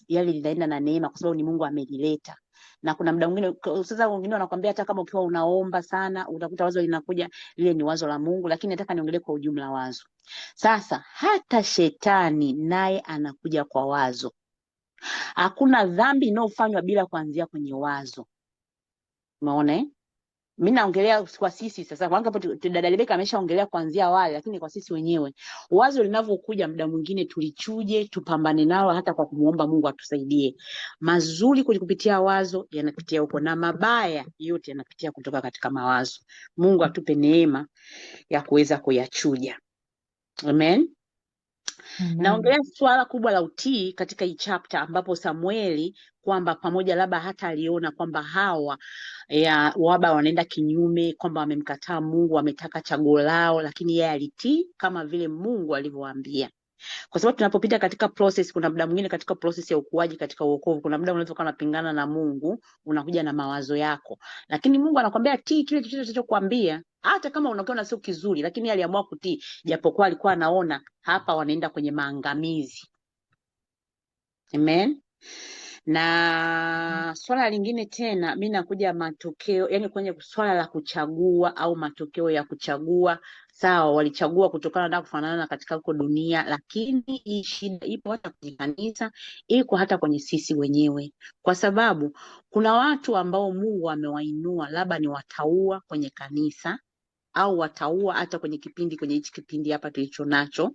linaenda na neema kwa sababu ni Mungu amelileta. Na kuna muda mwingine sasa wengine wanakuambia hata kama ukiwa unaomba sana utakuta wazo linakuja, lile ni wazo la Mungu, lakini nataka niongelee kwa ujumla wazo. Sasa hata shetani naye anakuja kwa wazo. Hakuna dhambi inayofanywa bila kuanzia kwenye wazo. Umeona? Mimi naongelea kwa sisi sasa. Kwa hapo dada Rebeka ameshaongelea kuanzia wale, lakini kwa sisi wenyewe wazo linavyokuja muda mwingine tulichuje, tupambane nalo hata kwa kumuomba Mungu atusaidie. Mazuri kupitia wazo yanapitia huko na mabaya yote yanapitia kutoka katika mawazo. Mungu atupe neema ya kuweza kuyachuja. Amen. Naongelea swala kubwa la utii katika hii chapter ambapo Samueli kwamba pamoja labda hata aliona kwamba hawa waba wanaenda kinyume, kwamba wamemkataa Mungu, wametaka chaguo lao, lakini yeye alitii kama vile Mungu alivyowaambia. Kwa sababu tunapopita katika process, kuna muda mwingine katika process ya ukuaji katika wokovu, kuna muda unaweza kuwa unapingana na Mungu, unakuja na mawazo yako. Lakini Mungu anakuambia tii kile chochote alichokuambia, hata kama unakiona sio kizuri, lakini aliamua kutii japokuwa alikuwa anaona hapa wanaenda kwenye maangamizi. Amen. Na swala lingine tena mimi nakuja matokeo, yani kwenye swala la kuchagua au matokeo ya kuchagua. Sawa, walichagua kutokana na kufanana katika huko dunia, lakini hii shida ipo hata kwenye kanisa, iko hata kwenye sisi wenyewe. Kwa sababu kuna watu ambao Mungu amewainua, labda ni wataua kwenye kanisa au wataua hata kwenye hichi kipindi hapa tulicho nacho.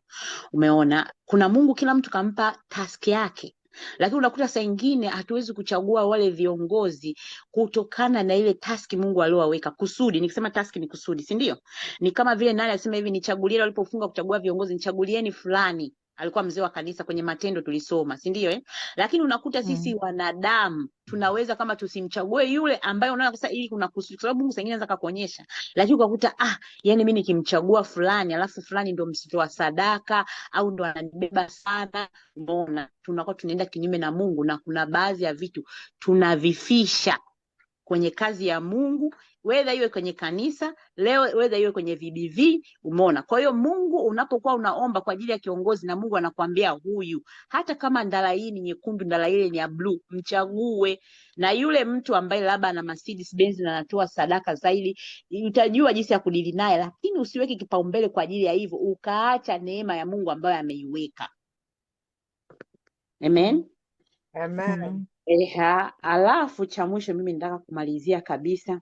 Umeona, kuna Mungu kila mtu kampa task yake. Lakini unakuta saa nyingine hatuwezi kuchagua wale viongozi kutokana na ile taski Mungu aliowaweka. Kusudi, nikisema taski ni kusudi, si ndio? Ni kama vile nani alisema hivi, nichagulieni, walipofunga kuchagua viongozi, nichagulieni fulani. Alikuwa mzee wa kanisa, kwenye Matendo tulisoma, si ndio Lakini unakuta sisi wanadamu tunaweza kama tusimchague yule ambaye unaona sasa ili kuna kusudi, kwa sababu Mungu sengine anaweza kukuonyesha, lakini ukakuta yani mimi nikimchagua fulani alafu fulani ndo msitoa sadaka au ndo ananibeba sana. Unaona, tunakuwa tunaenda kinyume na Mungu, na kuna baadhi ya vitu tunavifisha kwenye kazi ya Mungu, whether iwe kwenye kanisa leo, whether iwe kwenye VBV. Umeona? Kwa hiyo Mungu unapokuwa unaomba kwa ajili ya kiongozi na Mungu anakuambia huyu, hata kama ndala hii ni nyekundu, ndala ile ni ya blue, mchague. Na yule mtu ambaye labda ana Mercedes Benz na anatoa sadaka zaidi, utajua jinsi ya kudili naye, lakini usiweke kipaumbele kwa ajili ya hivyo ukaacha neema ya Mungu ambayo ameiweka. Amen. Amen. Alafu cha mwisho mimi nataka kumalizia kabisa.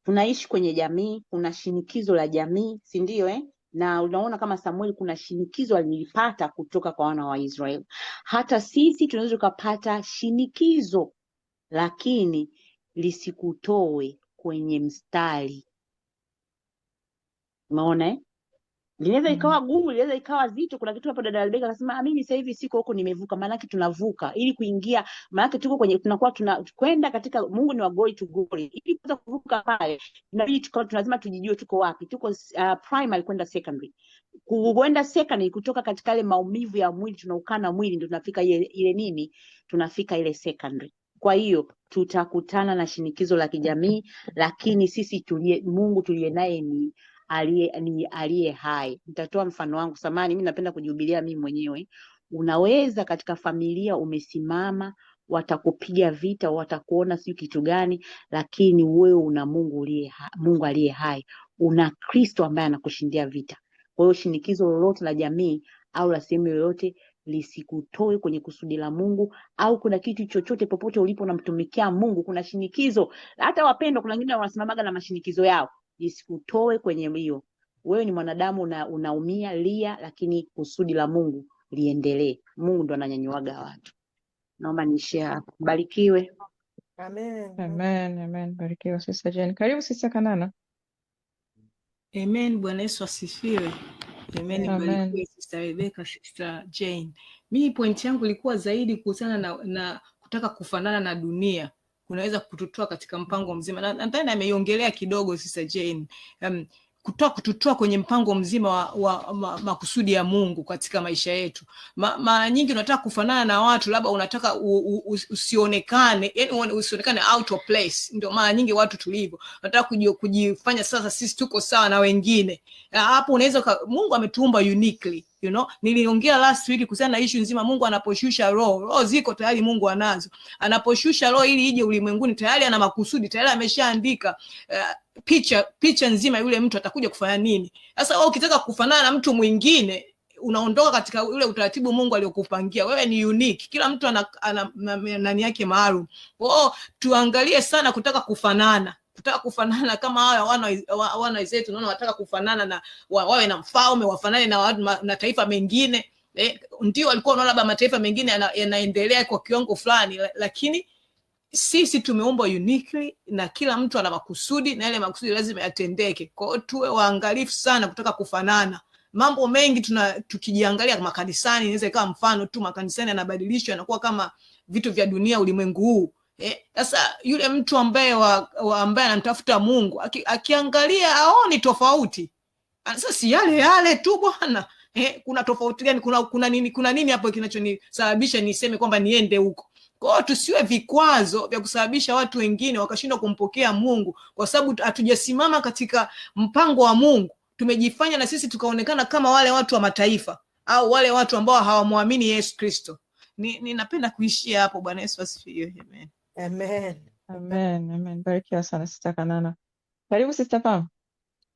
Tunaishi kwenye jamii, kuna shinikizo la jamii, si ndio Na unaona kama Samuel kuna shinikizo alilipata kutoka kwa wana wa Israeli. Hata sisi tunaweza kupata shinikizo, lakini lisikutoe kwenye mstari. Umeona Linaweza ikawa gumu, linaweza ikawa zito. Kuna kitu hapo dada Rebeka anasema mimi sasa hivi siko huko, nimevuka. Maana yake tunavuka ili kuingia, maana yake tuko kwenye, tunakuwa tunakwenda katika, Mungu ni wa glory to glory. Ili kuweza kuvuka pale inabidi lazima tujijue tuko wapi. Tuko primary kwenda secondary. Kuenda secondary, kutoka katika ile maumivu ya mwili, tunaukana mwili, ndio tunafika ile nini, tunafika ile secondary. Kwa hiyo tutakutana na shinikizo la kijamii, lakini sisi Mungu tuliye naye ni aliye hai. Nitatoa mfano wangu, samani mimi napenda kujihubiria mimi mwenyewe. Unaweza katika familia umesimama, watakupiga vita, watakuona siyo kitu gani, lakini wewe una Mungu aliye hai, una Kristo ambaye anakushindia vita. Kwa hiyo shinikizo lolote la jamii au la sehemu yoyote lisikutoe kwenye kusudi la Mungu, au kuna kitu chochote popote ulipo unamtumikia Mungu, kuna shinikizo. Hata wapendwa, kuna wengine wanasimamaga na mashinikizo yao, isikutoe kwenye hiyo. Wewe ni mwanadamu, unaumia, lia, lakini kusudi la Mungu liendelee. Mungu ndo ananyanyuaga watu. Naomba niishie hapo. Barikiwe. Amen. Amen. Barikiwa Sister Jane. Karibu Sister Kanana. Amen. Bwana Yesu asifiwe. Amen. Barikiwe Sister Rebecca, Sister Jane. Mimi point yangu ilikuwa zaidi kuhusiana na kutaka kufanana na dunia. Kunaweza kututoa katika mpango mzima. Nadhani ameiongelea kidogo Sister Jane. Kututoa kwenye mpango mzima wa makusudi ya Mungu katika maisha yetu. Mara nyingi unataka kufanana na watu, labda unataka usionekane, yani usionekane out of place. Ndio mara nyingi watu tulivyo. Unataka kujifanya sasa sisi tuko sawa na wengine. Hapo unaweza Mungu ametuumba uniquely, you know. Niliongea last week kuhusiana na issue nzima. Mungu anaposhusha roho ziko tayari, Mungu anazo. Anaposhusha roho ili ije ulimwenguni, tayari ana makusudi, tayari ameshaandika picha nzima yule mtu atakuja kufanya nini. Sasa wewe ukitaka kufanana na mtu mwingine, unaondoka katika ule utaratibu Mungu aliyokupangia. Wewe ni unique. Kila mtu ana nani yake maalum. Tuangalie sana kutaka kufanana kama hao wana zetu, unaona wataka kufanana na wawe na mfalme, wafanane na taifa mengine. Ndio walikuwa wanaona labda mataifa mengine yanaendelea kwa kiwango fulani, lakini sisi tumeumbwa uniquely na kila mtu ana makusudi, na ile makusudi lazima yatendeke. Kwa hiyo tuwe waangalifu sana kutaka kufanana. Mambo mengi tukijiangalia kama kanisani, inaweza ikawa mfano tu, makanisani yanabadilishwa yanakuwa kama vitu vya dunia ulimwengu huu. Sasa yule mtu ambaye ambaye anamtafuta Mungu akiangalia aoni tofauti. Sasa si yale tu bwana. Kuna tofauti gani? Kuna nini hapo kinachonisababisha niseme kwamba niende huko? Kwa hiyo tusiwe vikwazo vya kusababisha watu wengine wakashindwa kumpokea Mungu, kwa sababu hatujasimama katika mpango wa Mungu. Tumejifanya na sisi tukaonekana kama wale watu wa mataifa au wale watu ambao hawamwamini Yesu Kristo. Ninapenda kuishia hapo. Bwana Yesu asifiwe. Amen. Barikiwa sana Sister Kanana. Karibu Sister Pam.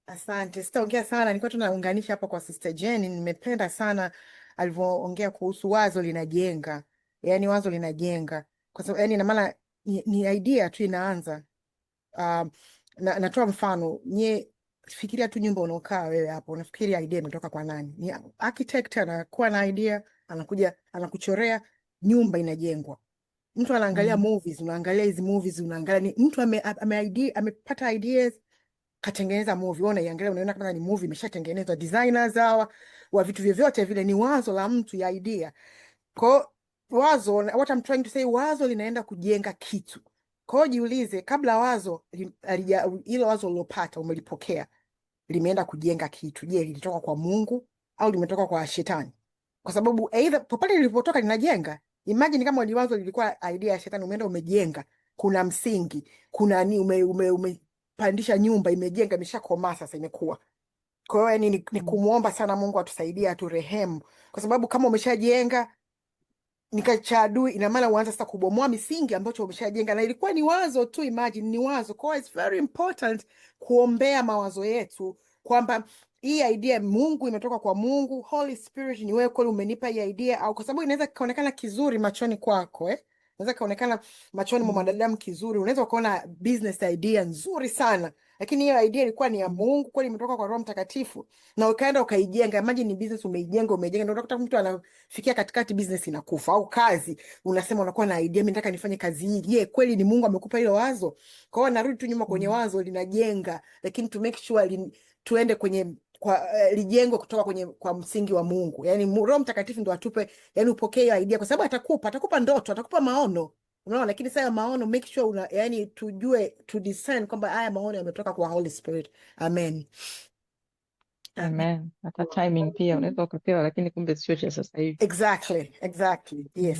Asante. Sitaongea sana, nilikuwa tunaunganisha hapa kwa Sister Jane. Nimependa sana alivyoongea kuhusu wazo linajenga. Yaani wazo linajenga. Kwa sababu yani ina maana ni idea tu inaanza. Natoa mfano. Fikiria tu nyumba unaokaa wewe hapo. Unafikiria idea imetoka kwa nani? Ni architect anakuwa na idea, anakuja anakuchorea, nyumba inajengwa. Mtu anaangalia movies, unaangalia hizi movies, unaangalia ni mtu amepata ideas, katengeneza movie. Unaiangalia unaona kama ni movie imeshatengenezwa, designers hawa wa vitu vyovyote vile, ni wazo la mtu ya idea. Kwa wazo, what I'm trying to say, wazo linaenda kujenga kitu. Kwa hiyo jiulize, kabla wazo ile wazo ulilopata umelipokea limeenda kujenga kitu, je, lilitoka kwa Mungu au limetoka kwa shetani? Kwa sababu either popote lilipotoka linajenga. Imagine kama wazo lilikuwa idea ya shetani, umeenda umejenga, kuna msingi, kuna umepandisha nyumba, imejenga, imeshakomaa, sasa imekuwa. Kwa hiyo ni kumuomba sana Mungu atusaidie, aturehemu, kwa sababu kama umeshajenga nikachadui, ina maana uanza sasa kubomoa misingi ambacho umeshajenga, na ilikuwa ni wazo tu. Imagine ni wazo. Kwa hiyo it's very important kuombea mawazo yetu, kwamba hii idea Mungu imetoka kwa Mungu, Holy Spirit ni wewe kweli umenipa hii idea, au kwa sababu inaweza kaonekana kizuri machoni kwako, inaweza kaonekana machoni mwa mwanadamu kizuri, unaweza kuona business idea nzuri sana, lakini hiyo idea ilikuwa ni ya Mungu kweli, imetoka kwa Roho Mtakatifu, na ukaenda ukaijenga. Imagine ni business umeijenga, ndio utakuta mtu anafikia katikati business inakufa, au kazi unasema unakuwa na idea, mimi nataka nifanye kazi hii. Je, kweli ni Mungu amekupa hilo wazo? Kwa hiyo narudi tu nyuma kwenye wazo linajenga, lakini to make sure tuende kwenye lijengwe kutoka kwa msingi wa Mungu. Yaani Roho Mtakatifu ndo atupe, yani upokee hiyo idea, kwa sababu atakupa ndoto, atakupa maono. Unaona, lakini sasa maono make sure yani tujue to discern kwamba haya maono yametoka kwa Holy Spirit. Amen. Hata timing pia unaweza ukapewa, lakini kumbe sio cha sasa hivi. Exactly. Yes.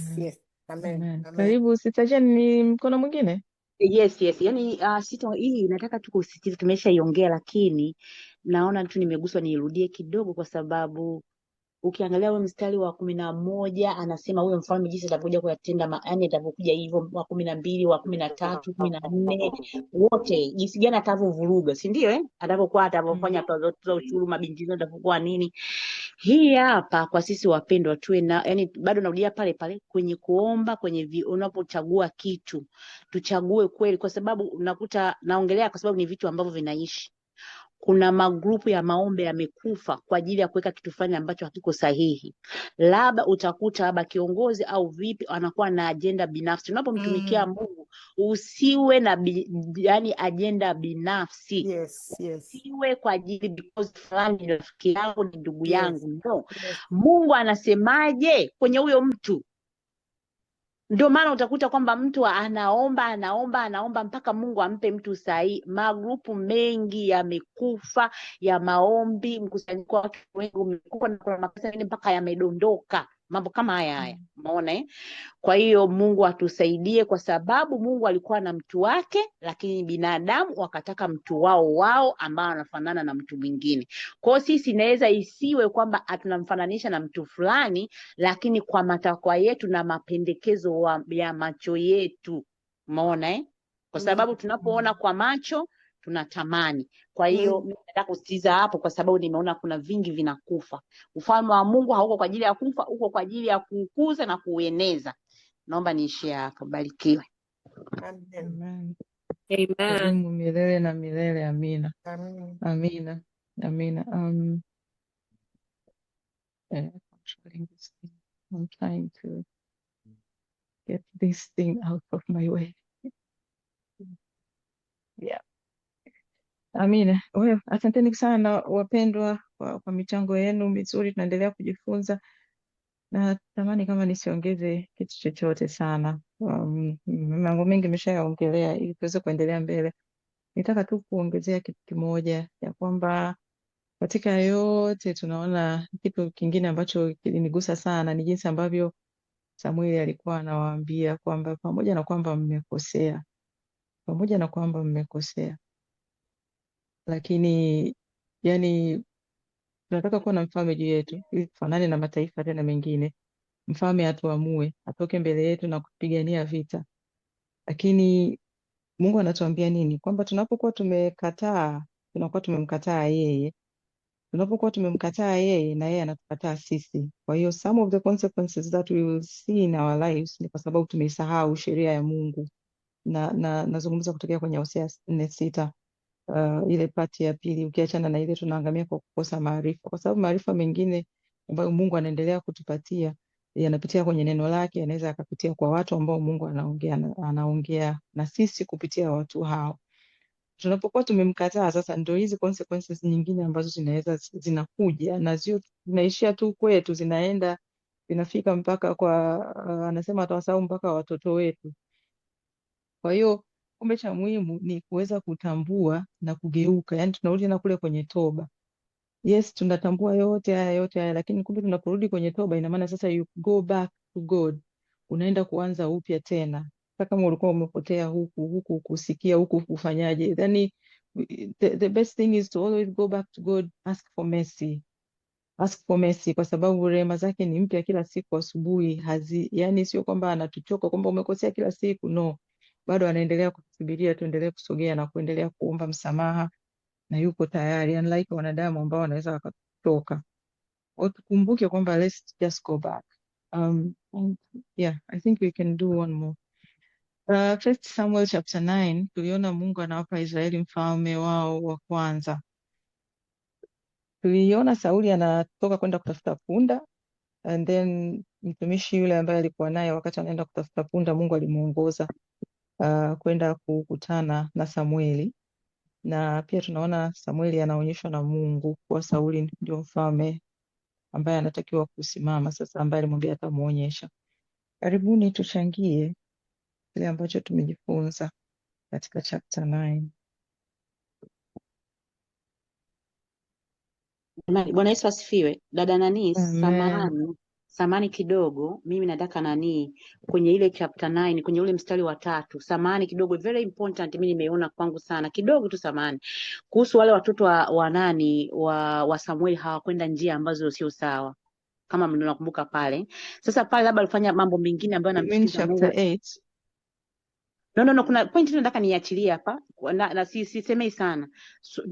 Amen. Karibu Sister Jane, ni mkono mwingine. Yes. Yani hii nataka tu kusisitiza, tumeshaiongea, lakini naona tu nimeguswa nirudie kidogo, kwa sababu ukiangalia huo mstari wa 11 anasema huyo mfalme jinsi atakapokuja kuyatenda, yani atakapokuja hivyo, wa 12, wa 13, 14, wote jinsi gani atavovuruga, si ndio? Atavofanya toza ushuru, mabinti zote atapokuwa nini. Hii hapa kwa sisi wapendwa tuwe na, yani bado narudia pale pale kwenye kuomba, kwenye unapochagua kitu tuchague kweli, kwa sababu unakuta naongelea kwa sababu ni vitu ambavyo vinaishi. kuna magrupu ya maombi yamekufa kwa ajili ya kuweka kitu fulani ambacho hakiko sahihi. Labda utakuta labda kiongozi au vipi anakuwa na ajenda binafsi. Unapomtumikia Mungu usiwe na yani ajenda binafsi. Yes. Usiwe kwa ajili because fulani ni rafiki yangu, ni ndugu yangu. No. Yes. Mungu anasemaje kwenye huyo mtu? Ndio maana utakuta kwamba mtu anaomba mpaka Mungu ampe mtu sahihi. Magrupu mengi yamekufa ya maombi, mkusanyiko wa watu wengi umekufa, na kuna makanisa mengine mpaka yamedondoka. Mambo kama haya. Umeona Kwa hiyo Mungu atusaidie, kwa sababu Mungu alikuwa na mtu wake, lakini binadamu wakataka mtu wao ambao anafanana na mtu mwingine. Kwa hiyo sisi inaweza isiwe kwamba tunamfananisha na mtu fulani, lakini kwa matakwa yetu na mapendekezo ya macho yetu. Umeona Kwa sababu tunapoona kwa macho tunatamani. Kwa hiyo mimi nataka kusitiza hapo, kwa sababu nimeona kuna vingi vinakufa. Ufalme wa Mungu hauko kwa ajili ya kufa, uko kwa ajili ya kukuza na kueneza. Naomba niishie hapo. Barikiwe. Amen. Amen. Dumu milele na milele. Amina. Amen. Amina. Amina. Controlling this thing. I'm trying to get this thing out of my way. Yeah. Amina. Well, asanteni sana wapendwa kwa michango yenu mizuri. Tunaendelea kujifunza. Na tamani kama nisiongeze kitu chochote sana. Mambo mengi nimeshayaongelea ili tuweze kuendelea mbele. Nitaka tu kuongezea kitu kimoja, ya kwamba katika yote tunaona kitu kingine ambacho kilinigusa sana ni jinsi ambavyo Samueli alikuwa anawaambia kwamba pamoja na kwamba mmekosea, lakini yani tunataka kuwa na mfalme juu yetu ili tufanane na mataifa tena mengine. Mfalme atuamue, atoke mbele yetu na kupigania vita. Lakini Mungu anatuambia nini? Kwamba tunapokuwa tumekataa, tunakuwa tumemkataa yeye. Tunapokuwa tumemkataa yeye, na yeye anatukataa sisi. Kwa hiyo some of the consequences that we will see in our lives ni kwa sababu tumeisahau sheria ya Mungu. Nazungumza kutokea kwenye Hosea 4:6. Ile pati ya pili, ukiachana na ile tunaangamia kwa kukosa maarifa, kwa sababu maarifa mengine ambayo Mungu anaendelea kutupatia yanapitia kwenye neno lake, yanaweza akapitia kwa watu ambao Mungu anaongea na sisi kupitia watu hao. Tunapokuwa tumemkataa, sasa ndio hizi consequences nyingine ambazo zinakuja, na sio zinaishia tu kwetu, zinafika mpaka kwa anasema atawasahau mpaka watoto wetu. Kwa hiyo kumbe cha muhimu ni kuweza kutambua na kugeuka, yani tunarudi tena kule kwenye toba. Yes, tunatambua yote haya, lakini kumbe tunaporudi kwenye toba, ina maana sasa you go back to God, unaenda kuanza upya tena. Hata kama ulikuwa umepotea huku kusikia huku kufanyaje, yani the best thing is to always go back to God, ask for mercy, kwa sababu rehema zake ni mpya kila siku asubuhi. Yani sio kwamba anatuchoka kwamba umekosea kila siku, no, bado anaendelea kutusubiria tuendelee kusogea na kuendelea kuomba msamaha, na yuko tayari, unlike wanadamu ambao wanaweza wakatoka. Tukumbuke kwamba let's just go back. And yeah, I think we can do one more. 1 Samuel chapter 9, tuliona Mungu anawapa Israeli mfalme wao wa kwanza. Tuliona Sauli anatoka kwenda kutafuta punda, and then mtumishi yule ambaye alikuwa naye wakati anaenda kutafuta punda, Mungu alimuongoza kwenda kukutana na Samueli. Na pia tunaona Samueli anaonyeshwa na Mungu kuwa Sauli ndio mfalme ambaye anatakiwa kusimama sasa, ambaye alimwambia atamuonyesha. Karibuni tuchangie kile ambacho tumejifunza katika chapter 9. Bwana Yesu asifiwe. Dada nani, Amen. samani kidogo, mimi nataka kwenye ile chapter 9, kwenye ule mstari wa 3, samani kidogo, very important, mimi nimeona kwangu sana kidogo tu, samani kuhusu wale watoto wa Samueli hawakwenda njia ambazo sio sawa, kama mnakumbuka pale. Sasa pale labda alifanya mambo mengine ambayo namsikiza Mungu. Chapter 8. No, kuna point nataka niachilie hapa na sisemei sana.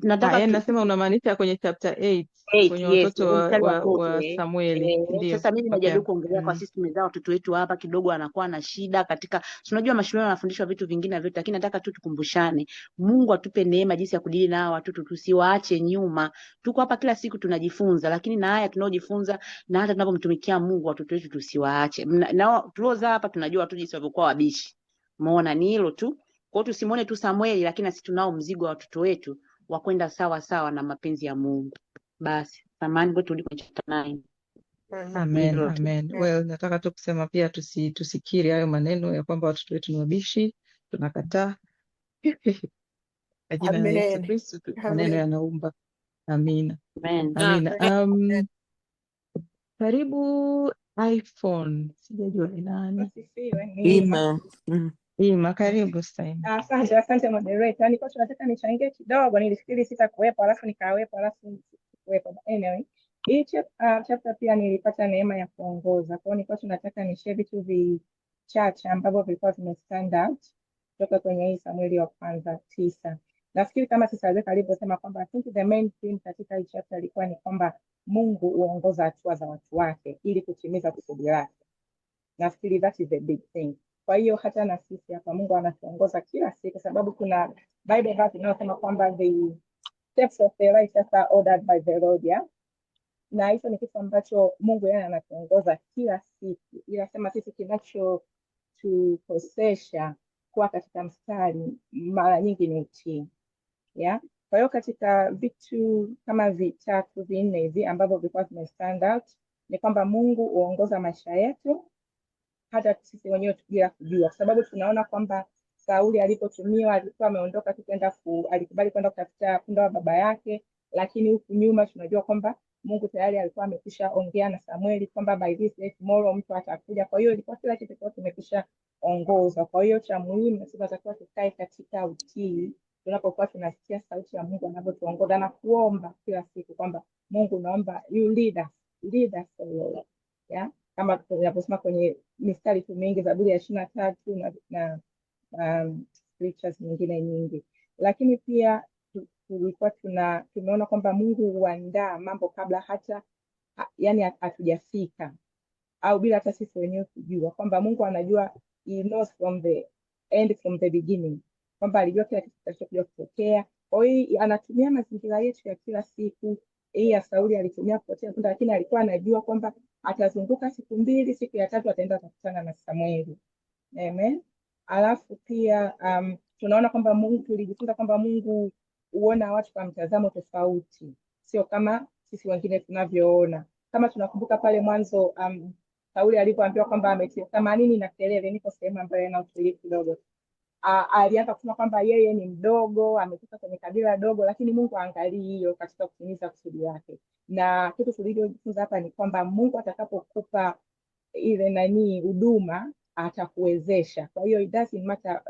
Nataka nasema unamaanisha kwenye chapter 8. kwenye yes, watoto ule mstari wa wa tatu. Samueli. Ndio. Sasa mimi Okay. najaribu kuongelea kwa sisi tumezaa watoto wetu hapa, kidogo anakuwa na shida katika, tunajua mashuleni wanafundishwa vitu vingine na vitu, lakini nataka tu tukumbushane, Mungu atupe neema jinsi ya kudili na hawa watoto, tusiwaache nyuma. Tuko hapa kila siku tunajifunza, lakini na haya tunaojifunza na hata tunapomtumikia Mungu, watoto wetu tusiwaache. Na tuliozaa hapa tunajua watu jinsi walivyokuwa wabishi. Umeona, ni hilo tu. Kwa hiyo tusimuone tu Samueli, lakini sisi tunao mzigo wa watoto wetu wa kwenda sawa sawa na mapenzi ya Mungu. Basi samahani kwa tuliko chapter 9. Amen, Hilo tu. amen. Well, nataka tu kusema pia tusikiri hayo maneno ya kwamba watoto wetu ni wabishi. Tunakataa kwa jina la Yesu Amen. Kristo, maneno Amen. yanaumba. Amina, Amen. amina. Karibu iPhone, sijajua ni nani. Asifiwe, ni Ima. Ima. Ima, karibu Stein. Asante moderator. Nilikuwa tunataka nichangie kidogo, nilifikiri sitakuwepo alafu nikawepo alafu sikuwepo. But anyway, hii chapter pia nilipata neema ya kuongoza. Kwa hiyo nilikuwa tunataka nishare vitu vichache ambavyo vilikuwa vimestand out kutoka kwenye hii Samueli wa kwanza 9. Nafikiri kama Sister Rebecca alivyosema kwamba I think the main theme katika hii chapter ilikuwa ni kwamba Mungu huongoza hatua za watu wake ili kutimiza kusudi lake. Nafikiri that is a big thing. Kwa hiyo hata na sisi hapa Mungu anatuongoza kila siku, sababu kuna Bible verse inayosema kwamba the steps of the righteous are ordered by the Lord, yeah? Na hicho ni kitu ambacho Mungu yeye anatuongoza kila siku. Ila sema sisi kinachotukosesha kuwa katika mstari mara nyingi ni utii. Yeah? Kwa hiyo katika vitu kama vitatu vinne hivi ambavyo vilikuwa vimestand out ni kwamba Mungu huongoza maisha yetu hata sisi wenyewe bila kujua, kwa sababu tunaona kwamba Sauli alipotumiwa alikuwa ameondoka tu alikubali kwenda kutafuta punda wa baba yake, lakini huku nyuma tunajua kwamba Mungu tayari alikuwa amekwisha ongea na Samueli kwamba by this day tomorrow mtu atakuja. Kwa hiyo ilikuwa kila kitu kilikuwa kimekwisha ongozwa. Kwa hiyo cha muhimu sisi tunatakiwa tukae katika utii tunapokuwa tunasikia sauti ya Mungu anavyotuongoza na kuomba kila siku kwamba Mungu, naomba you lead us Lord. Yeah? Kama tunaposema kwenye mistari tu mingi Zaburi ya 23 na scriptures nyingine nyingi, lakini pia tulikuwa tumeona kwamba Mungu huandaa mambo kabla hata yani hatujafika au bila hata sisi wenyewe kujua, kwamba Mungu anajua, he knows from the end from the beginning, kwamba alijua kila kitu kitakachokuja kutokea. Kwa hiyo anatumia mazingira yetu ya kila siku. Hii ya Sauli alitumia kupotea punda, lakini alikuwa anajua kwamba atazunguka siku 2, siku ya 3 ataenda kukutana na Samueli. Amen. Alafu pia tunaona kwamba tulijifunza kwamba Mungu huona watu kwa mtazamo tofauti, sio kama sisi wengine tunavyoona. Kama tunakumbuka pale mwanzo Sauli alipoambiwa kwamba ametia 80 na kelele, niko sehemu ambayo ina utulivu kidogo. Alianza kusema kwamba yeye ni mdogo, ametoka kwenye kabila dogo, lakini Mungu aangalii hiyo katika kutimiza kusudi lake. Na kitu tulichojifunza hapa ni kwamba Mungu atakapokupa ile huduma atakuwezesha. Kwa hiyo it doesn't matter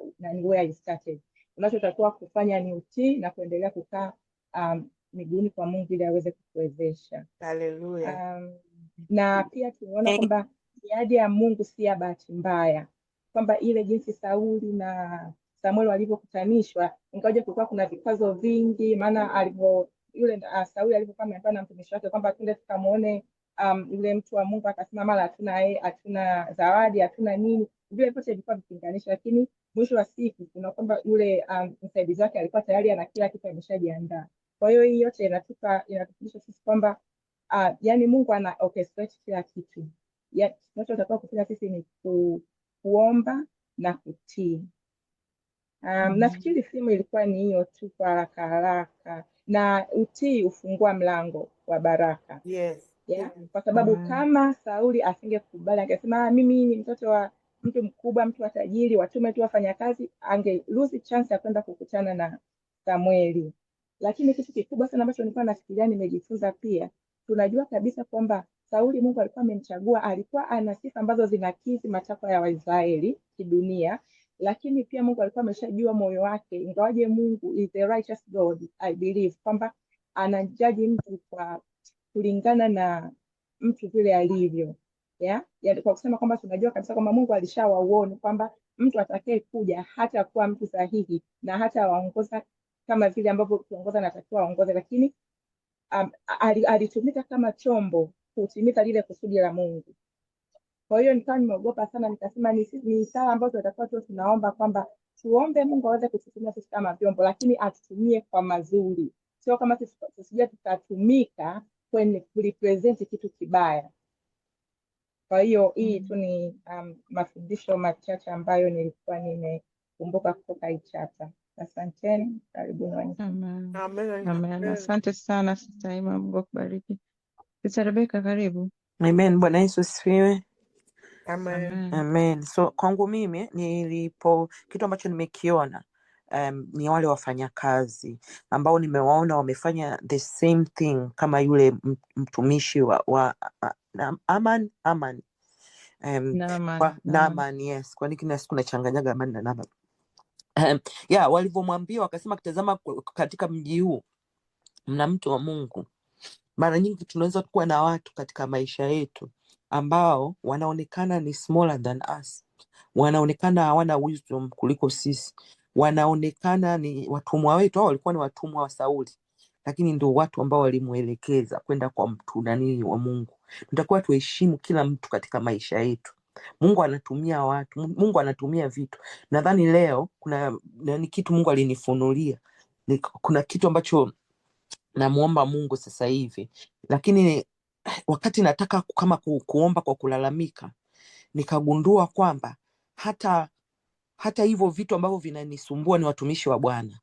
where you started. Unachotakiwa kufanya ni utii na kuendelea kukaa miguuni kwa Mungu ili aweze kukuwezesha. Hallelujah. Na pia tunaona kwamba miadi ya Mungu si ya bahati mbaya, kwamba ile jinsi Sauli na Samuel walivyokutanishwa, ingawaje kulikuwa kuna vikwazo vingi, maana Sauli alivyokuwa ameambiwa na mtumishi wake kwamba twende tukamuone yule mtu wa Mungu, akasema mara hatuna zawadi, hatuna nini, vile vyote vilikuwa vikinganisha, lakini mwisho wa siku kuna kwamba yule msaidizi wake alikuwa tayari ana kila kitu ameshajiandaa. Kwa hiyo hii yote inatufundisha sisi kwamba yani Mungu ana orchestrate kila kitu. Tunachotakiwa kufanya sisi ni kuomba na kutii. Nafikiri simu ilikuwa ni hiyo tu kwa haraka, na utii ufungua mlango wa baraka. Yes. Yeah? Kwa sababu kama Sauli asingekubali, angesema mimi ni mtoto wa mtu mkubwa, mtu wa tajiri, watume tu wafanya kazi, ange lose chance ya kwenda kukutana na Samueli. Lakini kitu kikubwa sana ambacho nilikuwa nafikiria nimejifunza pia, tunajua kabisa kwamba Sauli Mungu alikuwa amemchagua, alikuwa ana sifa ambazo zinakidhi matakwa ya Waisraeli kidunia, lakini pia Mungu alikuwa ameshajua moyo wake, ingawaje Mungu is the righteous God, I believe kwamba anajaji mtu kwa kulingana na mtu vile alivyo. Yeah? Yani kwa kusema kwamba tunajua kabisa kwamba Mungu alishawaona kwamba mtu atakaye kuja hata kuwa mtu sahihi na hata waongoza kama vile ambavyo kiongoza anatakiwa aongoze, lakini alitumika kama chombo kutimiza lile kusudi la Mungu. Kwa hiyo nikawa nimeogopa sana, nikasema ni sala ambazo tutakuwa tu tunaomba kwamba tuombe Mungu aweze kututumia sisi kama vyombo, lakini atutumie kwa mazuri, sio kama tusije tukatumika kwenye kurepresent kitu kibaya. Kwa hiyo hii tu ni mafundisho machache ambayo nilikuwa nimekumbuka kutoka hii chapter. Asanteni, karibuni. Amen. Amen. Amen. Amen. Asante sana Sister Ima, Mungu akubariki. Sister Rebecca, karibu. Amen. Bwana Yesu asifiwe. Amen. Amen. Amen. So kwangu mimi kitu ambacho nimekiona ni wale wafanyakazi ambao nimewaona wamefanya the same thing kama yule mtumishi wa Aman. Naaman, yes. Kwa nini kila siku nachanganyaga Aman na Naaman? Walivyomwambia wakasema, kitazama katika mji huu mna mtu wa Mungu. Mara nyingi tunaweza kuwa na watu katika maisha yetu ambao wanaonekana ni smaller than us, wanaonekana hawana wisdom kuliko sisi, wanaonekana ni watumwa wetu. Hao walikuwa ni watumwa wa Sauli, lakini ndio watu ambao walimuelekeza kwenda kwa mtu wa Mungu. Tutakuwa tuheshimu kila mtu katika maisha yetu. Mungu anatumia watu, Mungu anatumia vitu. Nadhani leo kuna kitu Mungu alinifunulia. Kuna kitu ambacho namuomba Mungu sasa hivi, lakini wakati nataka kama kuomba kwa kulalamika, nikagundua kwamba hata hivyo vitu ambavyo vinanisumbua ni watumishi wa Bwana.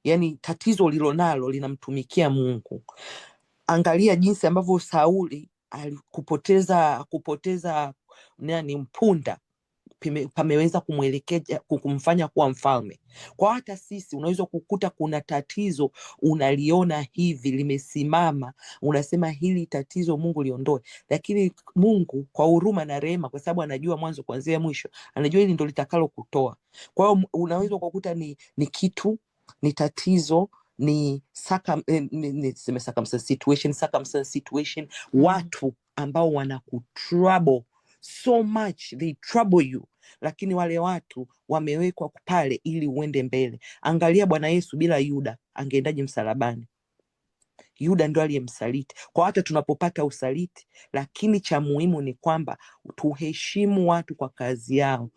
Yani tatizo lilonalo linamtumikia Mungu. Angalia jinsi ambavyo Sauli kupoteza mpunda pameweza kumwelekeza kumfanya kuwa mfalme. Kwa hata sisi unaweza kukuta kuna tatizo unaliona hivi limesimama, unasema hili tatizo Mungu liondoe, lakini Mungu kwa huruma na rehema, kwa sababu anajua mwanzo kuanzia mwisho, anajua hili ndio litakalo kutoa. Kwa hiyo unaweza kukuta ni kitu, ni tatizo, ni situation, watu ambao wanakutrouble so much, they trouble you, lakini wale watu wamewekwa pale ili uende mbele. Angalia Bwana Yesu, bila Yuda angeendaje msalabani? Yuda ndo aliyemsaliti. Kwa hata tunapopata usaliti, lakini cha muhimu ni kwamba tuheshimu watu kwa kazi yao,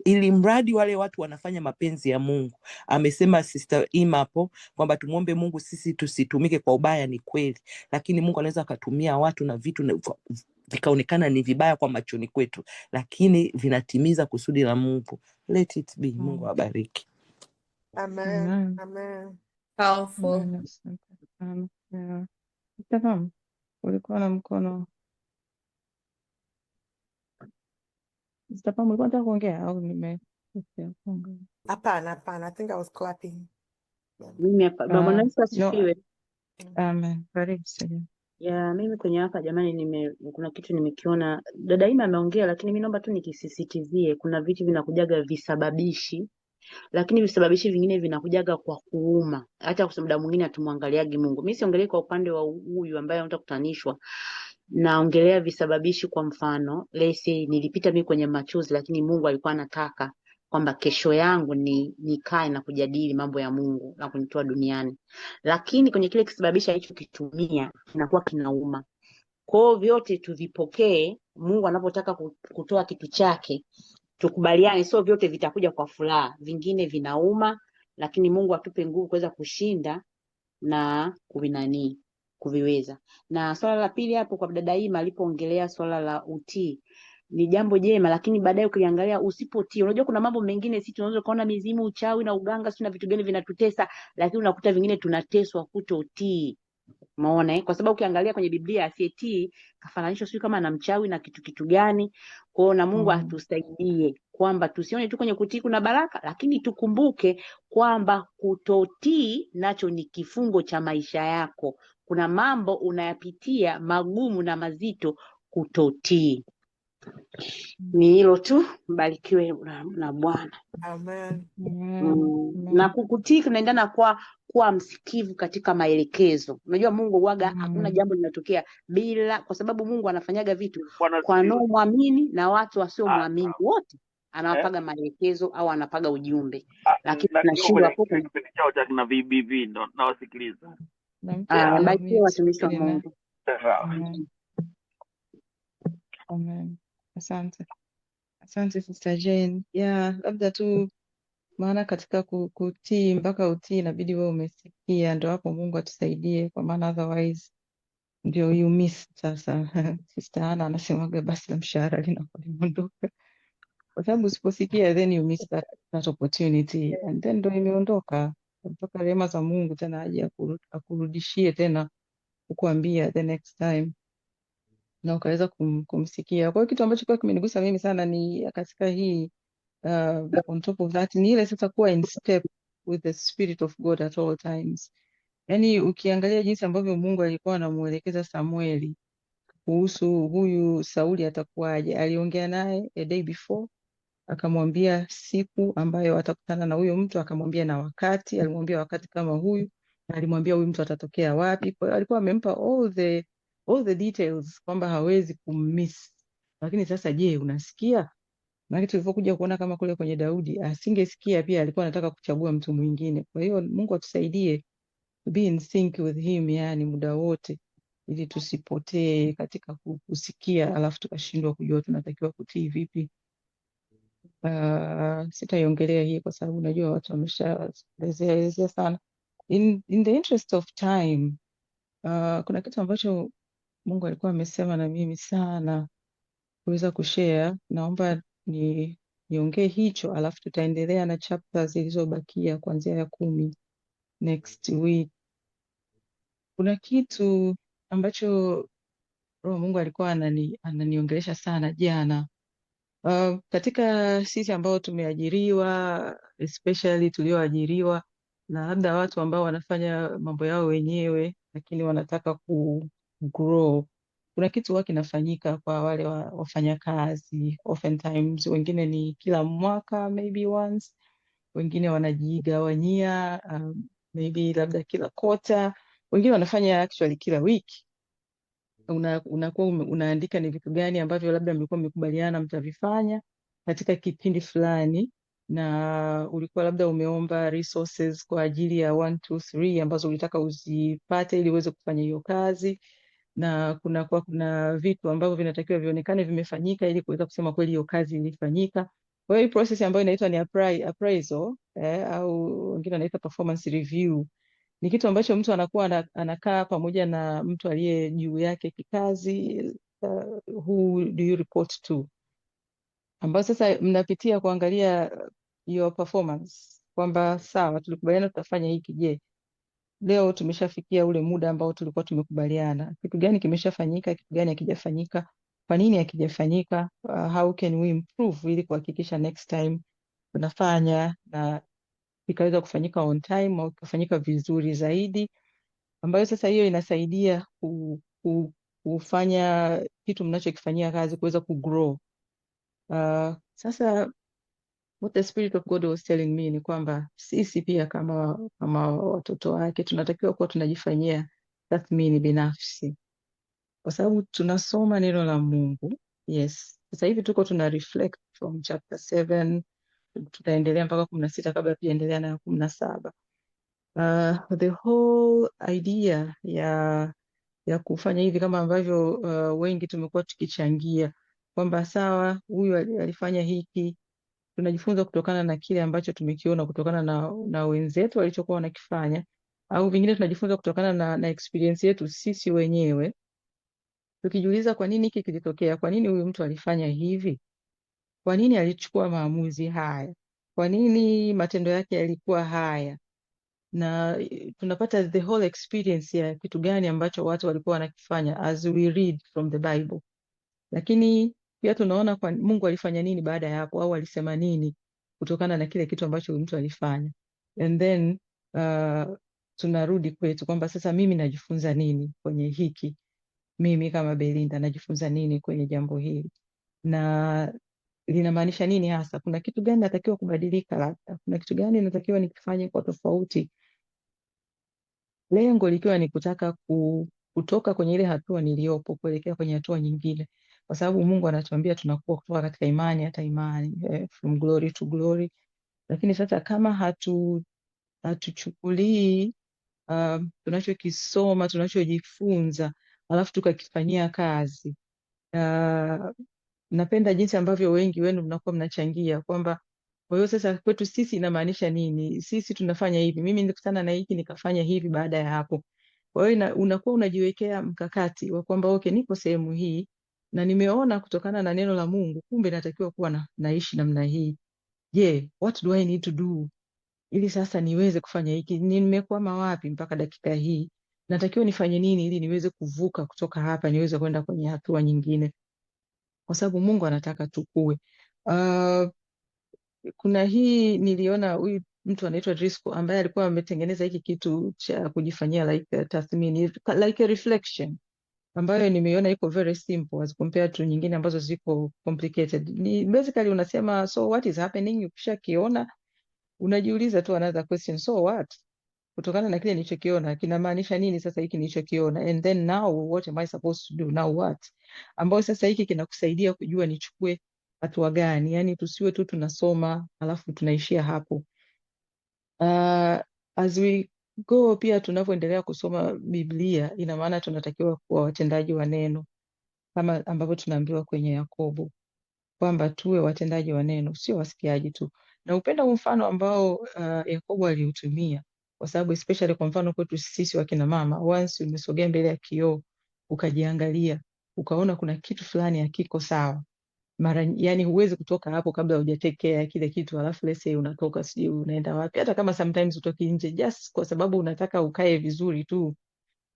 ili mradi wale watu wanafanya mapenzi ya Mungu. Amesema Sister Ima hapo kwamba tumuombe Mungu sisi tusitumike kwa ubaya. Ni kweli, lakini Mungu anaweza akatumia watu na vitu vikaonekana ni vibaya kwa machoni kwetu, lakini vinatimiza kusudi la Mungu. Let it be. Mungu awabariki. Amen. Amen. Powerful. Tafahamu, ulikuwa na mkono. Tafahamu, ulikuwa nataka kuongea au nimekosea kuongea? Hapana. I think I was clapping. Mimi hapa Bwana Yesu asifiwe. Amen. Karibu sana. Mimi kwenye hapa jamani, kuna kitu nimekiona. Dada Ima ameongea, lakini mimi naomba tu nikisisitizie, kuna vitu vinakujaga visababishi, lakini visababishi vingine vinakujaga kwa kuuma. Hata kwa muda mwingine hatumwangaliagi Mungu. Mimi siongelee kwa upande wa huyu ambaye anataka kutanishwa, naongelea visababishi. Kwa mfano, let's say nilipita mimi kwenye machozi, lakini Mungu alikuwa anataka kwamba kesho yangu nikae na kujadili mambo ya Mungu na kunitoa duniani, lakini kwenye kile kisababisha hicho kitumia kinakuwa kinauma. Kwa hiyo vyote tuvipokee. Mungu anapotaka kutoa kitu chake tukubaliane, sio vyote vitakuja kwa furaha, vingine vinauma, lakini Mungu atupe nguvu kuweza kushinda na kuviweza. Na swala la pili hapo kwa dada Ima alipoongelea swala la utii, ni jambo jema, lakini baadaye ukiangalia usipotii, unajua kuna mambo mengine sisi tunaweza kuona mizimu, uchawi na uganga sio na vitu gani vinatutesa, lakini unakuta vingine tunateswa kutotii. Umeona kwa sababu ukiangalia kwenye Biblia asiyetii kafananishwa sio kama na mchawi na kitu gani. Kwa hiyo na Mungu atusaidie kwamba tusione tu kwenye kutii kuna baraka, lakini tukumbuke kwamba kutotii nacho ni kifungo cha maisha yako. Kuna mambo unayapitia magumu na mazito kutotii. Ni hilo tu. Mbarikiwe na Bwana. Amen. Na kukutii kunaendana kuwa msikivu katika maelekezo. Unajua Mungu waga hakuna jambo linatokea bila, kwa sababu Mungu anafanyaga vitu kwa wanaomwamini na watu wasiomwamini wote anawapaga maelekezo au anapaga ujumbe, lakini tunashindwa hapo. Kipindi chao cha kina VBV ndo nawasikiliza. na mtu ana Barikiwa mute watumishi wa mwingine na Mungu. amen. Amen. Asante. Asante Sister Jane. Yeah, labda tu maana katika kutii mpaka utii inabidi wewe umesikia, ndo hapo Mungu atusaidie, kwa maana otherwise ndio you miss sasa. Sister Hana anasemaga basi la mshahara linakuwa limeondoka, kwa sababu usiposikia then you miss that opportunity and then ndo imeondoka, mpaka rehema za Mungu tena aje akurudishie tena kukuambia the next time na ukaweza kumsikia. Kwa hiyo kitu ambacho kwa kimenigusa mimi sana ni katika hii on top of that ni ile sasa kuwa in step with the spirit of God at all times. Yaani ukiangalia jinsi ambavyo Mungu alikuwa anamuelekeza Samueli kuhusu huyu Sauli atakuwaje, aliongea naye a day before, akamwambia siku ambayo atakutana na huyo mtu, akamwambia na wakati, alimwambia wakati kama huyu, na alimwambia huyu mtu atatokea wapi. Kwa hiyo alikuwa amempa all the details kwamba hawezi kummiss. Lakini sasa je, unasikia? Maana tulivyokuja kuona kama kule kwenye Daudi asingesikia, pia alikuwa anataka kuchagua mtu mwingine. Kwa hiyo Mungu atusaidie to be in sync with him, yani muda wote, ili tusipotee katika kusikia alafu tukashindwa kujua tunatakiwa kutii vipi. Sitaiongelea hii kwa sababu najua watu wameshaelezea sana. In the interest of time, kuna kitu ambacho Mungu alikuwa amesema na mimi sana kuweza kushare. Naomba niongee hicho, alafu tutaendelea na chapters zilizobakia kuanzia ya 10 next week. Kuna kitu ambacho Roho Mungu alikuwa ananiongelesha sana jana. Katika sisi ambao tumeajiriwa, especially tulioajiriwa na labda watu ambao wanafanya mambo yao wenyewe lakini wanataka grow, kuna kitu huwa kinafanyika kwa wale wafanyakazi. Oftentimes wengine ni kila mwaka, maybe once, wengine wanajigawanyia, maybe labda kila quarter, wengine wanafanya actually kila wiki. Unakuwa unaandika ni vitu gani ambavyo labda mlikuwa mmekubaliana mtavifanya katika kipindi fulani, na ulikuwa labda umeomba resources kwa ajili ya 1, 2, 3 ambazo ulitaka uzipate ili uweze kufanya hiyo kazi, na kuna vitu ambavyo vinatakiwa vionekane vimefanyika ili kuweza kusema kweli hiyo kazi ilifanyika. Kwa hiyo hii process ambayo inaitwa ni appraisal, au wengine wanaita performance review, ni kitu ambacho mtu anakuwa anakaa pamoja na mtu aliye juu yake kikazi, who do you report to, ambao sasa mnapitia kuangalia your performance, kwamba sawa, tulikubaliana tutafanya hiki, je, leo tumeshafikia ule muda ambao tulikuwa tumekubaliana? Kitu gani kimeshafanyika, kitu gani hakijafanyika, kwa nini hakijafanyika, how can we improve ili kuhakikisha next time tunafanya na ikaweza kufanyika on time au kufanyika vizuri zaidi, ambayo sasa hiyo inasaidia kufanya kitu mnachokifanyia kazi kuweza kugrow. Sasa what the Spirit of God was telling me ni kwamba sisi pia kama watoto wake tunatakiwa kuwa tunajifanyia tathmini binafsi, kwa sababu tunasoma neno la Mungu. Yes, sasa hivi tuko tuna reflect from chapter 7, tutaendelea mpaka 16 kabla tujaendelea na 17. The whole idea ya kufanya hivi kama ambavyo wengi tumekuwa tukichangia kwamba sawa, huyu alifanya hiki, tunajifunza kutokana na kile ambacho tumekiona kutokana na wenzetu walichokuwa wanakifanya, au vingine tunajifunza kutokana na experience yetu sisi wenyewe, tukijiuliza kwa nini hiki kilitokea, kwa nini huyu mtu alifanya hivi, kwa nini alichukua maamuzi haya, kwa nini matendo yake yalikuwa haya, na tunapata the whole experience ya kitu gani ambacho watu walikuwa wanakifanya as we read from the Bible. Lakini pia tunaona kwa Mungu alifanya nini baada ya hapo, au alisema nini kutokana na kile kitu ambacho mtu alifanya, and then tunarudi kwetu kwamba sasa mimi najifunza nini kwenye hiki, mimi kama Belinda najifunza nini kwenye jambo hili, na linamaanisha nini hasa, kuna kitu gani natakiwa kubadilika, labda kuna kitu gani natakiwa nikifanye kwa tofauti, lengo likiwa ni kutaka kutoka kwenye ile hatua niliyopo kuelekea kwenye hatua nyingine, kwa sababu Mungu anatuambia tunakuwa kutoka katika imani hata imani, from glory to glory. Lakini sasa kama hatuchukulii tunachokisoma, tunachojifunza, alafu tukakifanyia kazi. Napenda jinsi ambavyo wengi wenu mnakuwa mnachangia kwamba kwa hiyo sasa kwetu sisi inamaanisha nini, sisi tunafanya hivi, mimi nilikutana na hiki nikafanya hivi baada ya hapo. Kwa hiyo unakuwa unajiwekea mkakati wa kwamba okay, niko sehemu hii na nimeona kutokana na neno la Mungu kumbe natakiwa kuwa naishi namna hii. Je, what do I need to do ili sasa niweze kufanya hiki? Nimekwama wapi mpaka dakika hii? Natakiwa nifanye nini ili niweze kuvuka kutoka hapa niweze kwenda kwenye hatua nyingine? Kwa sababu Mungu anataka tukue. Kuna hii niliona huyu mtu anaitwa Driscoll ambaye alikuwa ametengeneza hiki kitu cha kujifanyia like tathmini, like a reflection, ambayo nimeiona iko very simple as compared to nyingine ambazo ziko complicated. Ni basically unasema so what is happening, ukishakiona unajiuliza tu another question, so what, kutokana na kile nilichokiona kinamaanisha nini sasa hiki nilichokiona, and then now what am I supposed to do, now what, ambayo sasa hiki kinakusaidia kujua nichukue hatua gani. Yani tusiwe tu tunasoma alafu tunaishia hapo. As we go, pia tunavyoendelea kusoma Biblia, ina maana tunatakiwa kuwa watendaji wa neno kama ambavyo tunaambiwa kwenye Yakobo kwamba tuwe watendaji wa neno, sio wasikiaji tu. Na upenda mfano ambao Yakobo aliutumia, kwa sababu especially kwa mfano kwetu sisi wakina mama, once umesogea mbele ya kioo ukajiangalia ukaona kuna kitu fulani hakiko sawa, yani huwezi kutoka hapo kabla hujatekea kile kitu, alafu let's say unatoka sijui unaenda wapi, hata kama sometimes utoki nje just kwa sababu unataka ukae vizuri tu,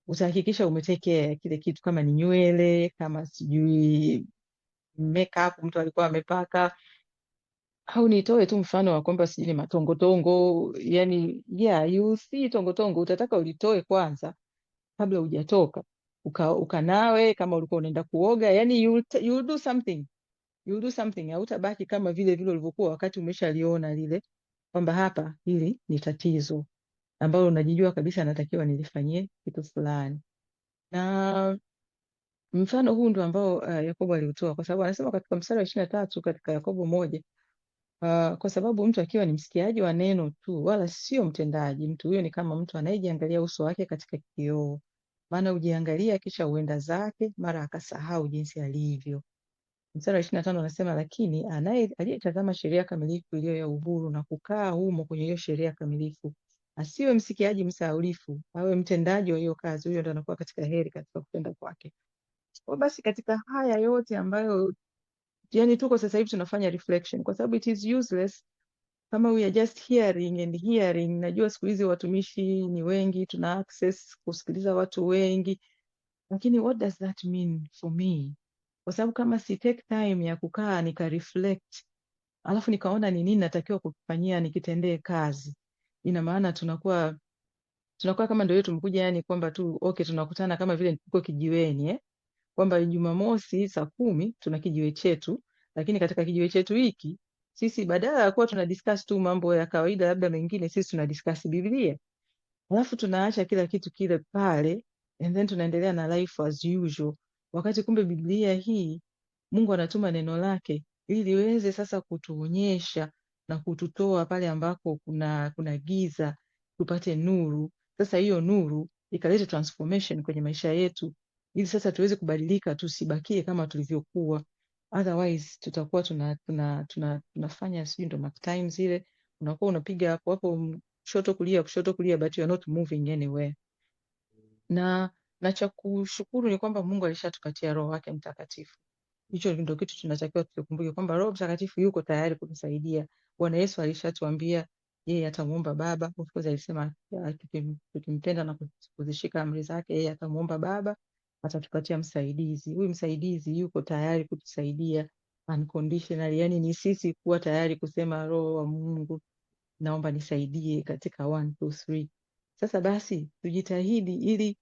utahakikisha umetekea kile kitu, kama ni nywele, kama sijui makeup mtu alikuwa amepaka, au nitoe tu mfano wa kwamba sijui ni matongotongo, yani yeah, you see tongotongo utataka ulitoe kwanza kabla hujatoka, ukanawe kama ulikuwa unaenda kuoga, yani you'll do something, hautabaki kama vile vile ulivyokuwa wakati umeshaliona lile kwamba hapa hili ni tatizo ambalo unajijua kabisa natakiwa nilifanyie kitu fulani. Na mfano huu ndio ambao Yakobo aliutoa, kwa sababu anasema katika mstari wa 23 katika Yakobo 1, kwa sababu mtu akiwa ni msikiaji wa neno tu wala sio mtendaji, mtu huyo ni kama mtu anayejiangalia uso wake katika kioo, maana ujiangalia kisha uenda zake, mara akasahau jinsi alivyo. Mstari wa 25 anasema lakini aliyetazama sheria kamilifu iliyo ya uhuru na kukaa humo kwenye hiyo sheria kamilifu, asiwe msikiaji msahaulifu, awe mtendaji wa hiyo kazi, huyo ndo anakuwa katika heri katika kutenda kwake. Kwa basi katika haya yote ambayo yani tuko sasa hivi tunafanya reflection, kwa sababu it is useless kama we are just hearing and hearing. Najua siku hizi watumishi ni wengi, tuna access kusikiliza watu wengi, lakini what does that mean for me? Kwa sababu kama si take time ya kukaa nika reflect, alafu nikaona ni nini natakiwa kufanyia nikitendee kazi, ina maana tunakuwa kama ndio yetu tumekuja, yani kwamba tu okay, tunakutana kama vile tuko kijiweni kwamba Jumamosi saa 10 tuna kijiwe chetu, lakini katika kijiwe chetu hiki sisi badala ya kuwa tuna discuss tu mambo ya kawaida labda mengine, sisi tuna discuss Biblia, alafu tunaacha kila kitu kile pale and then tunaendelea na life as usual, wakati kumbe Biblia hii Mungu anatuma neno lake ili liweze sasa kutuonyesha na kututoa pale ambako kuna giza, tupate nuru. Sasa hiyo nuru ikalete transformation kwenye maisha yetu, ili sasa tuweze kubadilika, tusibakie kama tulivyokuwa. Otherwise tutakuwa tunafanya sijui ndo mark times ile, unakuwa unapiga hapo hapo kushoto kulia, but you are not moving anywhere. Na cha kushukuru ni kwamba Mungu alishatupatia Roho wake Mtakatifu. Hicho ndio kitu tunatakiwa tukumbuke, kwamba Roho Mtakatifu yuko tayari kutusaidia. Bwana Yesu alishatuambia yeye atamuomba Baba. Of course alisema tukimpenda na kuzishika amri zake, yeye atamuomba Baba, atatupatia msaidizi. Huyu msaidizi yuko tayari kutusaidia unconditionally, yani ni sisi kuwa tayari kusema Roho wa Mungu, naomba nisaidie katika 1 2 3. Sasa basi tujitahidi ili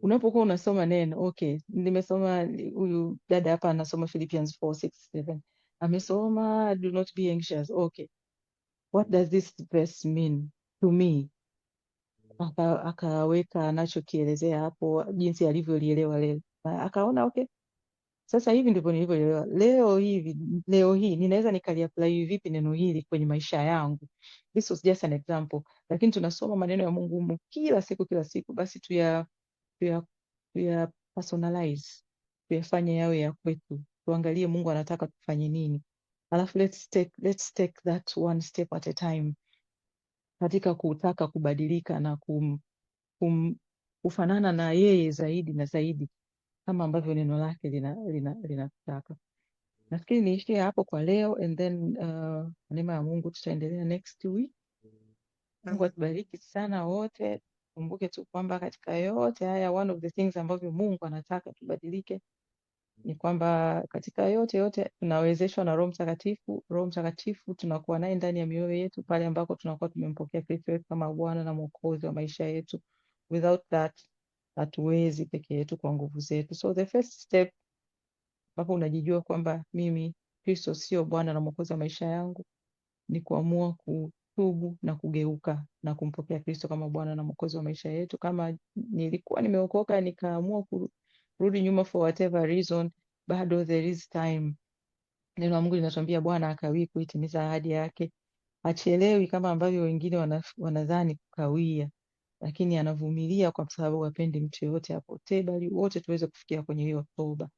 unapokuwa unasoma neno, okay, nimesoma, huyu dada hapa anasoma Philippians 4:6-7, amesoma do not be anxious. Okay, what does this verse mean to me? Akaweka anachokielezea hapo jinsi alivyolielewa leo, akaona okay, Sasa hivi ndivyo nilivyoelewa. Leo hii ninaweza nikaliapply vipi neno hili kwenye maisha yangu? This was just an example. Lakini tunasoma maneno ya Mungu humu kila siku, basi tuya personalize, tuyafanye yawe ya kwetu, tuangalie Mungu anataka tufanye nini, alafu let's take that one step at a time katika kutaka kubadilika na kufanana na yeye zaidi na zaidi kama ambavyo neno lake linataka. Nafikiri niishie hapo kwa leo, and then neema ya Mungu tutaendelea next week. Mungu atubariki sana wote. Kumbuke tu kwamba katika yote haya, one of the things ambavyo Mungu anataka tubadilike ni kwamba katika yote tunawezeshwa na Roho Mtakatifu. Roho Mtakatifu tunakuwa naye ndani ya mioyo yetu pale ambako tunakuwa tumempokea Kristo Yesu kama Bwana na Mwokozi wa maisha yetu. Without that hatuwezi peke yetu kwa nguvu zetu. So the first step, ambapo unajijua kwamba mimi Kristo sio Bwana na Mwokozi wa maisha yangu, ni kuamua kutubu na kugeuka na kumpokea Kristo kama Bwana na Mwokozi wa maisha yetu. Kama nilikuwa nimeokoka nikaamua kurudi nyuma for whatever reason, bado there is time. Neno la Mungu linatuambia Bwana hakawii kuitimiza ahadi yake. Hachelewi kama ambavyo wengine wanadhani kukawia, lakini anavumilia kwa sababu hapendi mtu yoyote apotee, bali wote tuweze kufikia kwenye hiyo toba.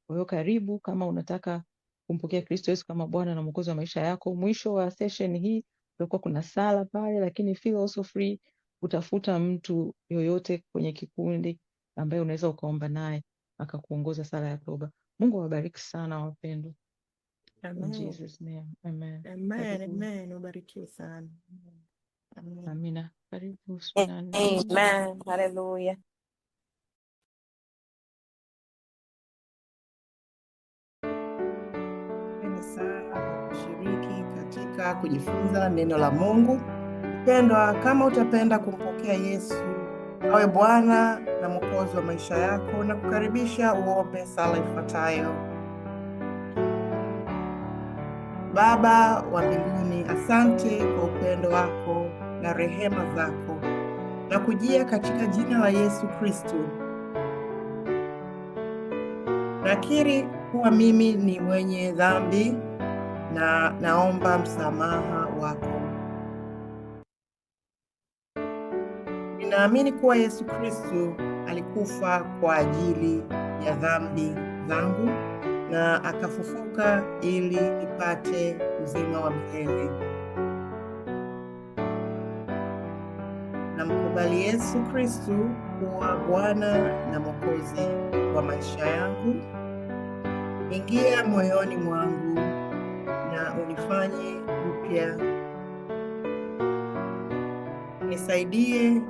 Kwa hiyo karibu, kama unataka kumpokea Kristo Yesu kama Bwana na Mwokozi wa maisha yako. Mwisho wa session hii kutakuwa kuna sala pale, lakini feel also free kutafuta mtu yoyote kwenye kikundi ambaye unaweza ukaomba naye akakuongoza sala ya toba. Mungu awabariki sana wapendwa. In Amen. Jesus name. Amen. Amen. Karibu. Amen. Ubarikiwe sana. Amen. Amina. Karibu Sunana. Amen. Hallelujah. Asante sana kwa kushiriki katika kujifunza neno la Mungu. Mpendwa, kama utapenda kumpokea Yesu awe Bwana na Mwokozi wa maisha yako, na kukaribisha uombe sala ifuatayo. Baba wa mbinguni, asante kwa upendo wako na rehema zako, na kujia katika jina la Yesu Kristo. Nakiri kuwa mimi ni mwenye dhambi na naomba msamaha wako. Ninaamini kuwa Yesu Kristo alikufa kwa ajili ya dhambi zangu na akafufuka ili nipate uzima wa milele. Namkubali Yesu Kristo kuwa Bwana na Mwokozi wa maisha yangu. Ingia moyoni mwangu na unifanye upya. Nisaidie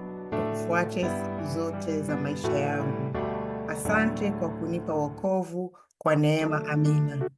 kufuate siku zote za maisha yangu. Asante kwa kunipa wokovu kwa neema. Amina.